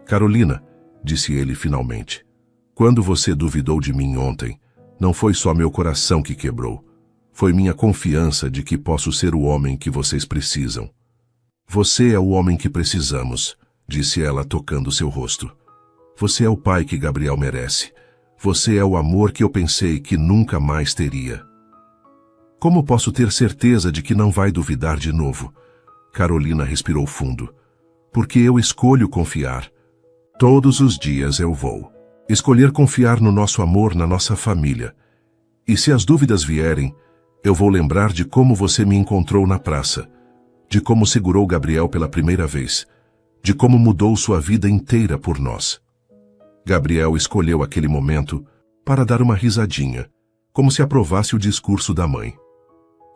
Carolina, disse ele finalmente, quando você duvidou de mim ontem, não foi só meu coração que quebrou. Foi minha confiança de que posso ser o homem que vocês precisam. Você é o homem que precisamos, disse ela tocando seu rosto. Você é o pai que Gabriel merece. Você é o amor que eu pensei que nunca mais teria. Como posso ter certeza de que não vai duvidar de novo? Carolina respirou fundo. Porque eu escolho confiar. Todos os dias eu vou. Escolher confiar no nosso amor, na nossa família. E se as dúvidas vierem, eu vou lembrar de como você me encontrou na praça, de como segurou Gabriel pela primeira vez, de como mudou sua vida inteira por nós. Gabriel escolheu aquele momento para dar uma risadinha, como se aprovasse o discurso da mãe.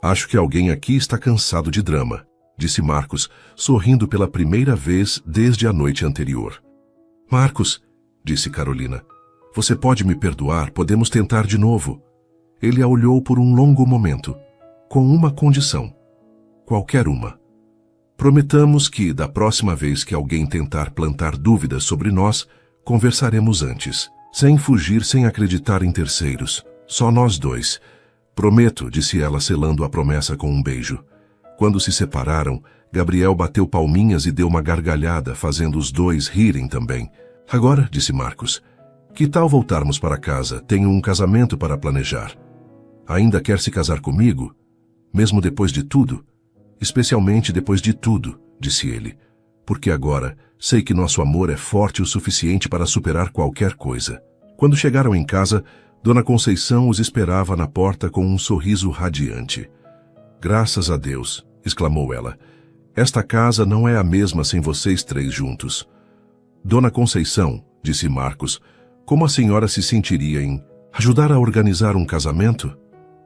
Acho que alguém aqui está cansado de drama, disse Marcos, sorrindo pela primeira vez desde a noite anterior. Marcos, disse Carolina, você pode me perdoar, podemos tentar de novo. Ele a olhou por um longo momento, com uma condição. Qualquer uma. Prometamos que, da próxima vez que alguém tentar plantar dúvidas sobre nós, conversaremos antes, sem fugir, sem acreditar em terceiros, só nós dois. Prometo, disse ela, selando a promessa com um beijo. Quando se separaram, Gabriel bateu palminhas e deu uma gargalhada, fazendo os dois rirem também. Agora, disse Marcos, que tal voltarmos para casa? Tenho um casamento para planejar. Ainda quer se casar comigo? Mesmo depois de tudo? Especialmente depois de tudo, disse ele. Porque agora sei que nosso amor é forte o suficiente para superar qualquer coisa. Quando chegaram em casa, Dona Conceição os esperava na porta com um sorriso radiante. Graças a Deus, exclamou ela. Esta casa não é a mesma sem vocês três juntos. Dona Conceição, disse Marcos, como a senhora se sentiria em ajudar a organizar um casamento?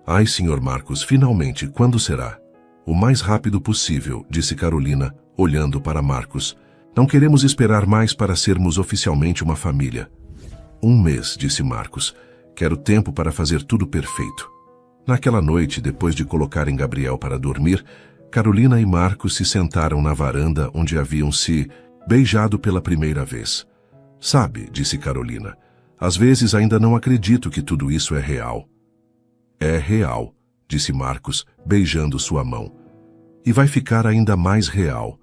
Ai, senhor Marcos, finalmente, quando será? O mais rápido possível, disse Carolina, olhando para Marcos. Não queremos esperar mais para sermos oficialmente uma família. 1 mês, disse Marcos. Quero tempo para fazer tudo perfeito. Naquela noite, depois de colocarem Gabriel para dormir, Carolina e Marcos se sentaram na varanda onde haviam se beijado pela primeira vez. Sabe, disse Carolina, às vezes ainda não acredito que tudo isso é real. É real, disse Marcos, beijando sua mão. E vai ficar ainda mais real.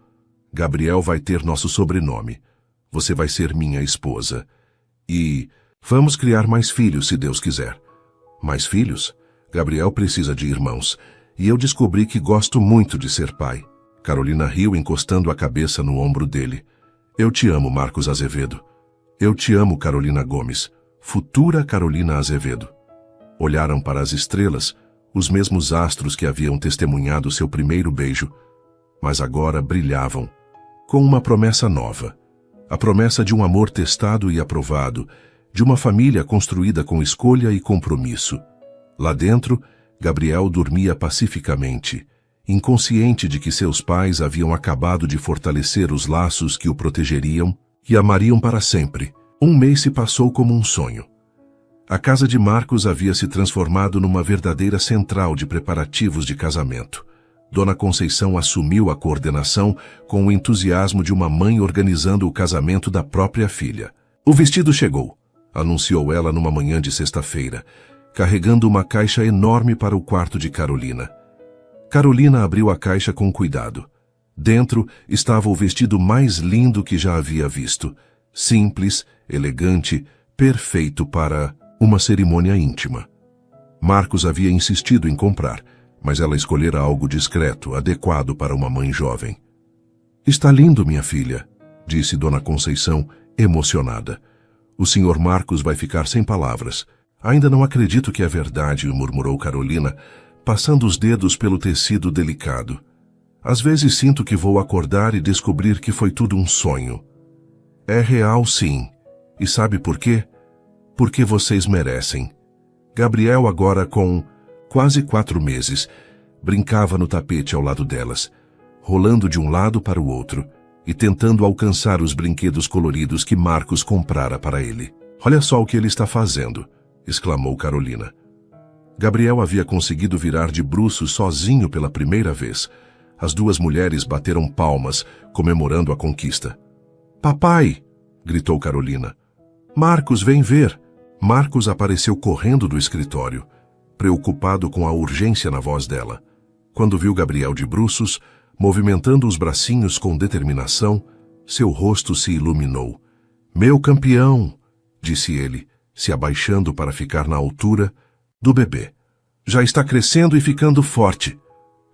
Gabriel vai ter nosso sobrenome. Você vai ser minha esposa. E vamos criar mais filhos, se Deus quiser. Mais filhos? Gabriel precisa de irmãos. E eu descobri que gosto muito de ser pai. Carolina riu, encostando a cabeça no ombro dele. Eu te amo, Marcos Azevedo. Eu te amo, Carolina Gomes. Futura Carolina Azevedo. Olharam para as estrelas, os mesmos astros que haviam testemunhado seu primeiro beijo, mas agora brilhavam, com uma promessa nova. A promessa de um amor testado e aprovado, de uma família construída com escolha e compromisso. Lá dentro, Gabriel dormia pacificamente, inconsciente de que seus pais haviam acabado de fortalecer os laços que o protegeriam e amariam para sempre. Um mês se passou como um sonho. A casa de Marcos havia se transformado numa verdadeira central de preparativos de casamento. Dona Conceição assumiu a coordenação com o entusiasmo de uma mãe organizando o casamento da própria filha. O vestido chegou, anunciou ela numa manhã de sexta-feira, carregando uma caixa enorme para o quarto de Carolina. Carolina abriu a caixa com cuidado. Dentro estava o vestido mais lindo que já havia visto. Simples, elegante, perfeito para uma cerimônia íntima. Marcos havia insistido em comprar, mas ela escolhera algo discreto, adequado para uma mãe jovem. Está lindo, minha filha, disse Dona Conceição, emocionada. O senhor Marcos vai ficar sem palavras. Ainda não acredito que é verdade, murmurou Carolina, passando os dedos pelo tecido delicado. Às vezes sinto que vou acordar e descobrir que foi tudo um sonho. É real, sim. E sabe por quê? Porque vocês merecem. Gabriel, agora com quase 4 meses, brincava no tapete ao lado delas, rolando de um lado para o outro e tentando alcançar os brinquedos coloridos que Marcos comprara para ele. Olha só o que ele está fazendo, exclamou Carolina. Gabriel havia conseguido virar de bruços sozinho pela primeira vez. As duas mulheres bateram palmas, comemorando a conquista. Papai! Gritou Carolina. Marcos, vem ver! Marcos apareceu correndo do escritório, preocupado com a urgência na voz dela. Quando viu Gabriel de bruços, movimentando os bracinhos com determinação, seu rosto se iluminou. Meu campeão! Disse ele, se abaixando para ficar na altura do bebê. Já está crescendo e ficando forte.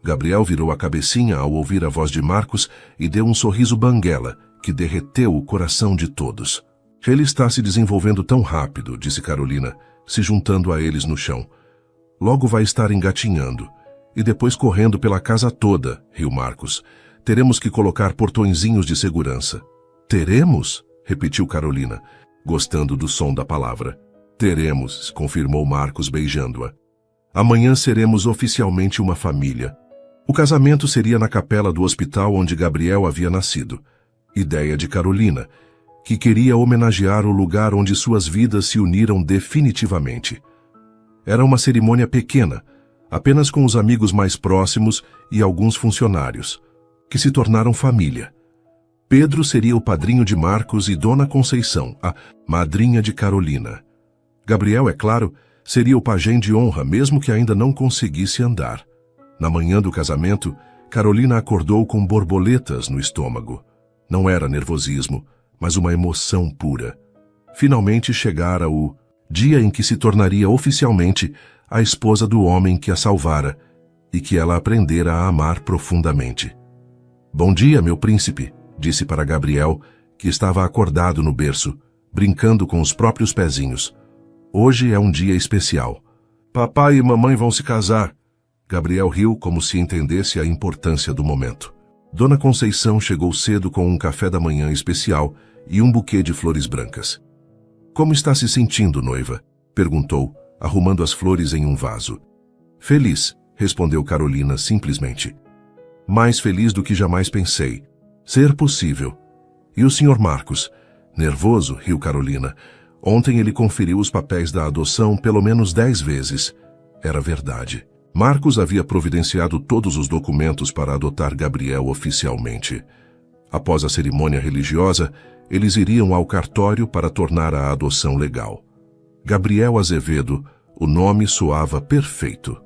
Gabriel virou a cabecinha ao ouvir a voz de Marcos e deu um sorriso banguela, que derreteu o coração de todos. Ele está se desenvolvendo tão rápido, disse Carolina, se juntando a eles no chão. Logo vai estar engatinhando. E depois correndo pela casa toda, riu Marcos. Teremos que colocar portõezinhos de segurança. Teremos? Repetiu Carolina, gostando do som da palavra. Teremos, confirmou Marcos beijando-a. Amanhã seremos oficialmente uma família. O casamento seria na capela do hospital onde Gabriel havia nascido. Ideia de Carolina, que queria homenagear o lugar onde suas vidas se uniram definitivamente. Era uma cerimônia pequena, apenas com os amigos mais próximos e alguns funcionários, que se tornaram família. Pedro seria o padrinho de Marcos e Dona Conceição, a madrinha de Carolina. Gabriel, é claro, seria o pajem de honra, mesmo que ainda não conseguisse andar. Na manhã do casamento, Carolina acordou com borboletas no estômago. Não era nervosismo, mas uma emoção pura. Finalmente chegara o dia em que se tornaria oficialmente a esposa do homem que a salvara e que ela aprendera a amar profundamente. Bom dia, meu príncipe, disse para Gabriel, que estava acordado no berço, brincando com os próprios pezinhos. Hoje é um dia especial. Papai e mamãe vão se casar. Gabriel riu como se entendesse a importância do momento. Dona Conceição chegou cedo com um café da manhã especial e um buquê de flores brancas. Como está se sentindo, noiva? Perguntou, arrumando as flores em um vaso. Feliz, respondeu Carolina simplesmente. Mais feliz do que jamais pensei. Ser possível. E o Sr. Marcos? Nervoso, riu Carolina. Ontem ele conferiu os papéis da adoção pelo menos 10 vezes. Era verdade. Marcos havia providenciado todos os documentos para adotar Gabriel oficialmente. Após a cerimônia religiosa, eles iriam ao cartório para tornar a adoção legal. Gabriel Azevedo, o nome soava perfeito.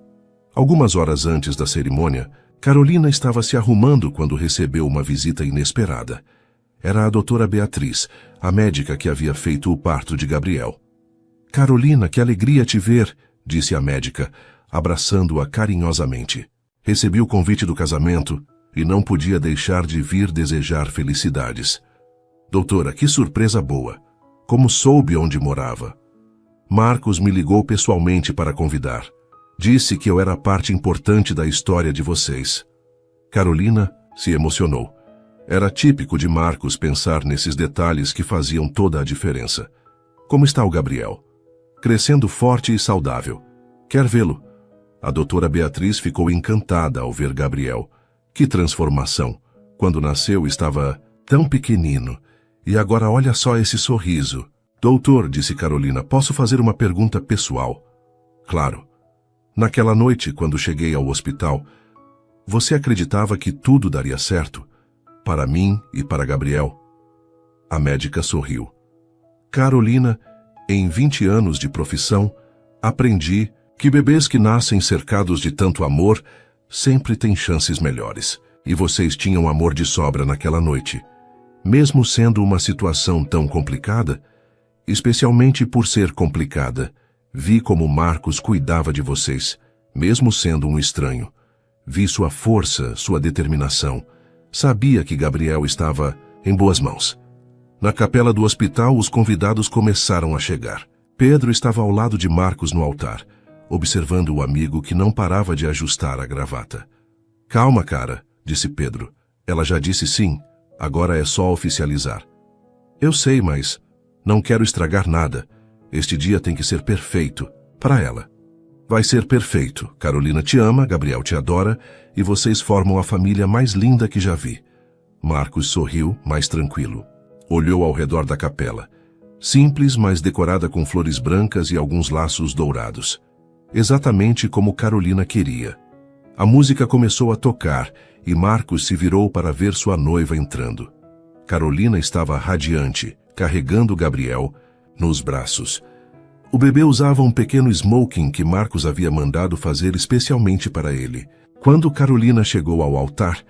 Algumas horas antes da cerimônia, Carolina estava se arrumando quando recebeu uma visita inesperada. Era a doutora Beatriz, a médica que havia feito o parto de Gabriel. Carolina, que alegria te ver, disse a médica, abraçando-a carinhosamente. Recebi o convite do casamento e não podia deixar de vir desejar felicidades. Doutora, que surpresa boa! Como soube onde morava? Marcos me ligou pessoalmente para convidar. Disse que eu era parte importante da história de vocês. Carolina se emocionou. Era típico de Marcos pensar nesses detalhes que faziam toda a diferença. Como está o Gabriel? Crescendo forte e saudável. Quer vê-lo? A doutora Beatriz ficou encantada ao ver Gabriel. Que transformação! Quando nasceu estava tão pequenino. E agora olha só esse sorriso. Doutor, disse Carolina, posso fazer uma pergunta pessoal? Claro. Naquela noite, quando cheguei ao hospital, você acreditava que tudo daria certo? Para mim e para Gabriel? A médica sorriu. Carolina, em 20 anos de profissão, aprendi que bebês que nascem cercados de tanto amor sempre têm chances melhores. E vocês tinham amor de sobra naquela noite. Mesmo sendo uma situação tão complicada, especialmente por ser complicada, vi como Marcos cuidava de vocês, mesmo sendo um estranho. Vi sua força, sua determinação. Sabia que Gabriel estava em boas mãos. Na capela do hospital, os convidados começaram a chegar. Pedro estava ao lado de Marcos no altar, observando o amigo que não parava de ajustar a gravata. Calma, cara, disse Pedro. Ela já disse sim. Agora é só oficializar. Eu sei, mas não quero estragar nada. Este dia tem que ser perfeito para ela. Vai ser perfeito. Carolina te ama, Gabriel te adora e vocês formam a família mais linda que já vi. Marcos sorriu, mais tranquilo. Olhou ao redor da capela. Simples, mas decorada com flores brancas e alguns laços dourados. Exatamente como Carolina queria. A música começou a tocar e Marcos se virou para ver sua noiva entrando. Carolina estava radiante, carregando Gabriel nos braços. O bebê usava um pequeno smoking que Marcos havia mandado fazer especialmente para ele. Quando Carolina chegou ao altar,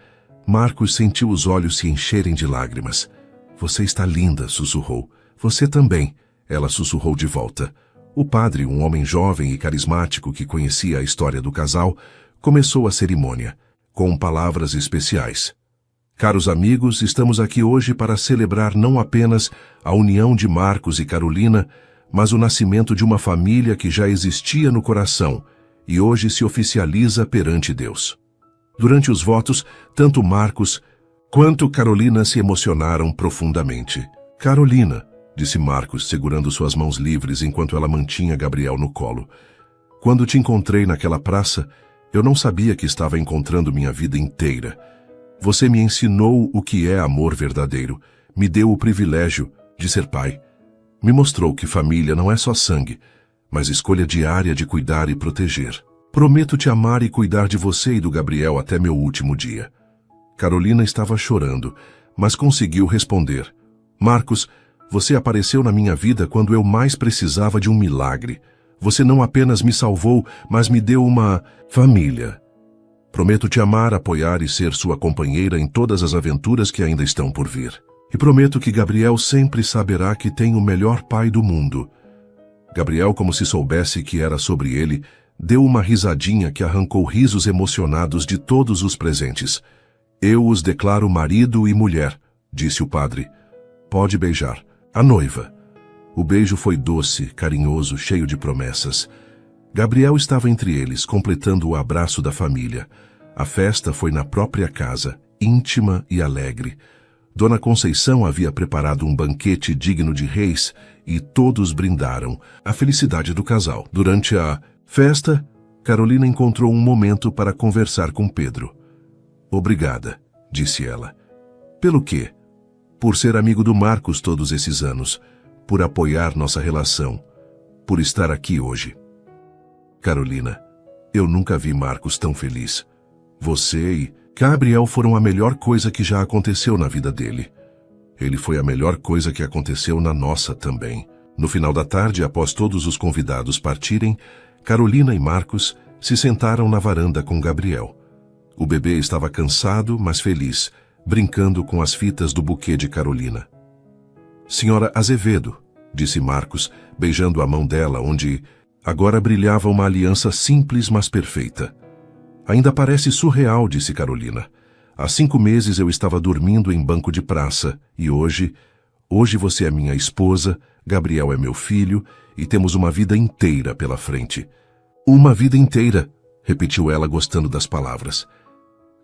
Marcos sentiu os olhos se encherem de lágrimas. Você está linda, sussurrou. Você também, ela sussurrou de volta. O padre, um homem jovem e carismático que conhecia a história do casal, começou a cerimônia, com palavras especiais. Caros amigos, estamos aqui hoje para celebrar não apenas a união de Marcos e Carolina, mas o nascimento de uma família que já existia no coração e hoje se oficializa perante Deus. Durante os votos, tanto Marcos quanto Carolina se emocionaram profundamente. Carolina, disse Marcos, segurando suas mãos livres enquanto ela mantinha Gabriel no colo. Quando te encontrei naquela praça, eu não sabia que estava encontrando minha vida inteira. Você me ensinou o que é amor verdadeiro, me deu o privilégio de ser pai. Me mostrou que família não é só sangue, mas escolha diária de cuidar e proteger. Prometo te amar e cuidar de você e do Gabriel até meu último dia. Carolina estava chorando, mas conseguiu responder. Marcos, você apareceu na minha vida quando eu mais precisava de um milagre. Você não apenas me salvou, mas me deu uma família. Prometo te amar, apoiar e ser sua companheira em todas as aventuras que ainda estão por vir. E prometo que Gabriel sempre saberá que tem o melhor pai do mundo. Gabriel, como se soubesse que era sobre ele, deu uma risadinha que arrancou risos emocionados de todos os presentes. Eu os declaro marido e mulher, disse o padre. Pode beijar. A noiva. O beijo foi doce, carinhoso, cheio de promessas. Gabriel estava entre eles, completando o abraço da família. A festa foi na própria casa, íntima e alegre. Dona Conceição havia preparado um banquete digno de reis e todos brindaram a felicidade do casal. Durante a festa, Carolina encontrou um momento para conversar com Pedro. Obrigada, disse ela. Pelo quê? Por ser amigo do Marcos todos esses anos, por apoiar nossa relação, por estar aqui hoje. Carolina, eu nunca vi Marcos tão feliz. Você e Gabriel foram a melhor coisa que já aconteceu na vida dele. Ele foi a melhor coisa que aconteceu na nossa também. No final da tarde, após todos os convidados partirem, Carolina e Marcos se sentaram na varanda com Gabriel. O bebê estava cansado, mas feliz, brincando com as fitas do buquê de Carolina. Senhora Azevedo, disse Marcos, beijando a mão dela, onde agora brilhava uma aliança simples, mas perfeita. Ainda parece surreal, disse Carolina. Há 5 meses eu estava dormindo em banco de praça, e hoje você é minha esposa, Gabriel é meu filho, e temos uma vida inteira pela frente. Uma vida inteira, repetiu ela, gostando das palavras.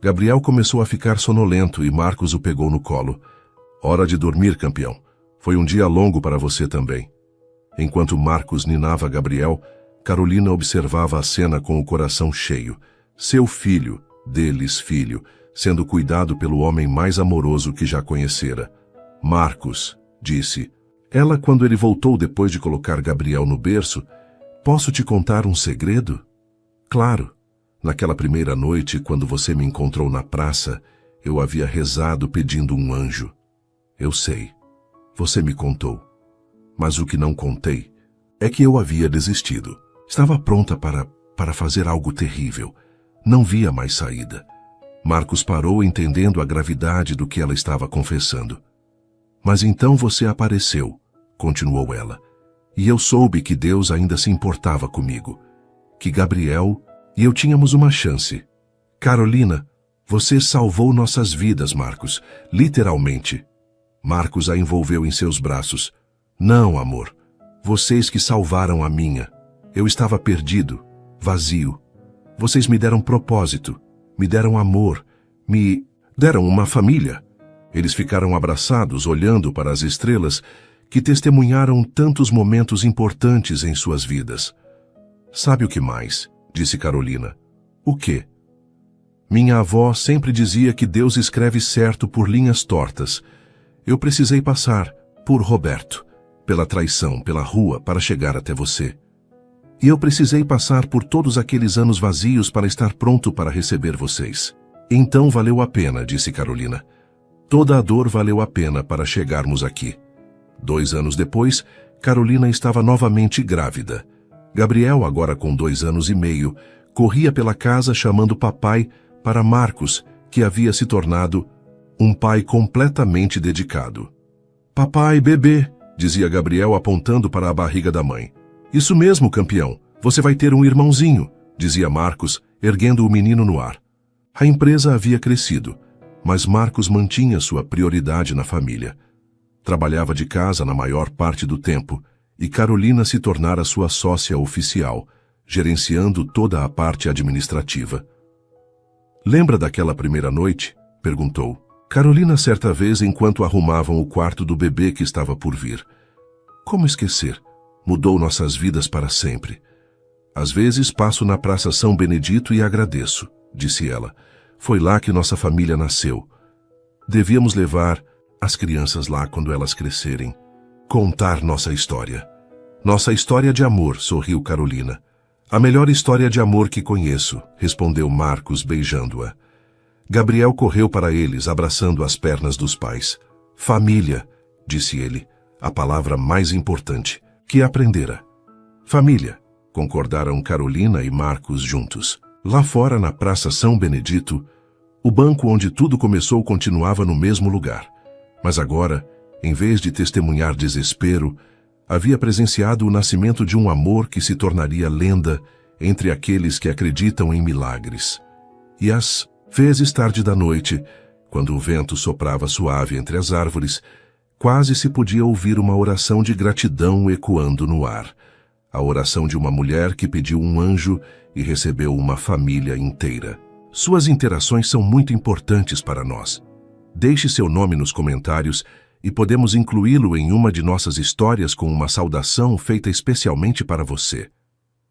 Gabriel começou a ficar sonolento e Marcos o pegou no colo. Hora de dormir, campeão. Foi um dia longo para você também. Enquanto Marcos ninava Gabriel, Carolina observava a cena com o coração cheio. Seu filho, deles filho, sendo cuidado pelo homem mais amoroso que já conhecera. Marcos, disse ela quando ele voltou depois de colocar Gabriel no berço, posso te contar um segredo? Claro. Naquela primeira noite, quando você me encontrou na praça, eu havia rezado pedindo um anjo. Eu sei. Você me contou. Mas o que não contei é que eu havia desistido. Estava pronta para fazer algo terrível. Não via mais saída. Marcos parou, entendendo a gravidade do que ela estava confessando. Mas então você apareceu, continuou ela, e eu soube que Deus ainda se importava comigo, que Gabriel e eu tínhamos uma chance. Carolina, você salvou nossas vidas, Marcos, literalmente. Marcos a envolveu em seus braços. Não, amor, vocês que salvaram a minha. Eu estava perdido, vazio. Vocês me deram propósito, me deram amor, me deram uma família. Eles ficaram abraçados, olhando para as estrelas que testemunharam tantos momentos importantes em suas vidas. Sabe o que mais? Disse Carolina. O quê? Minha avó sempre dizia que Deus escreve certo por linhas tortas. Eu precisei passar por Roberto, pela traição, pela rua, para chegar até você. E eu precisei passar por todos aqueles anos vazios para estar pronto para receber vocês. Então valeu a pena, disse Carolina. Toda a dor valeu a pena para chegarmos aqui. 2 anos depois, Carolina estava novamente grávida. Gabriel, agora com 2 anos e meio, corria pela casa chamando papai para Marcos, que havia se tornado um pai completamente dedicado. Papai, bebê, dizia Gabriel apontando para a barriga da mãe. Isso mesmo, campeão, você vai ter um irmãozinho, dizia Marcos, erguendo o menino no ar. A empresa havia crescido, mas Marcos mantinha sua prioridade na família. Trabalhava de casa na maior parte do tempo, e Carolina se tornara sua sócia oficial, gerenciando toda a parte administrativa. Lembra daquela primeira noite? Perguntou. Carolina certa vez enquanto arrumavam o quarto do bebê que estava por vir. Como esquecer? Mudou nossas vidas para sempre. Às vezes passo na Praça São Benedito e agradeço, disse ela. Foi lá que nossa família nasceu. Devíamos levar as crianças lá quando elas crescerem. Contar nossa história. Nossa história de amor, sorriu Carolina. A melhor história de amor que conheço, respondeu Marcos, beijando-a. Gabriel correu para eles, abraçando as pernas dos pais. Família, disse ele, a palavra mais importante, que aprendera. Família, concordaram Carolina e Marcos juntos. Lá fora, na Praça São Benedito, o banco onde tudo começou continuava no mesmo lugar. Mas agora, em vez de testemunhar desespero, havia presenciado o nascimento de um amor que se tornaria lenda entre aqueles que acreditam em milagres. E às vezes tarde da noite, quando o vento soprava suave entre as árvores, quase se podia ouvir uma oração de gratidão ecoando no ar. A oração de uma mulher que pediu um anjo e recebeu uma família inteira. Suas interações são muito importantes para nós. Deixe seu nome nos comentários e podemos incluí-lo em uma de nossas histórias com uma saudação feita especialmente para você.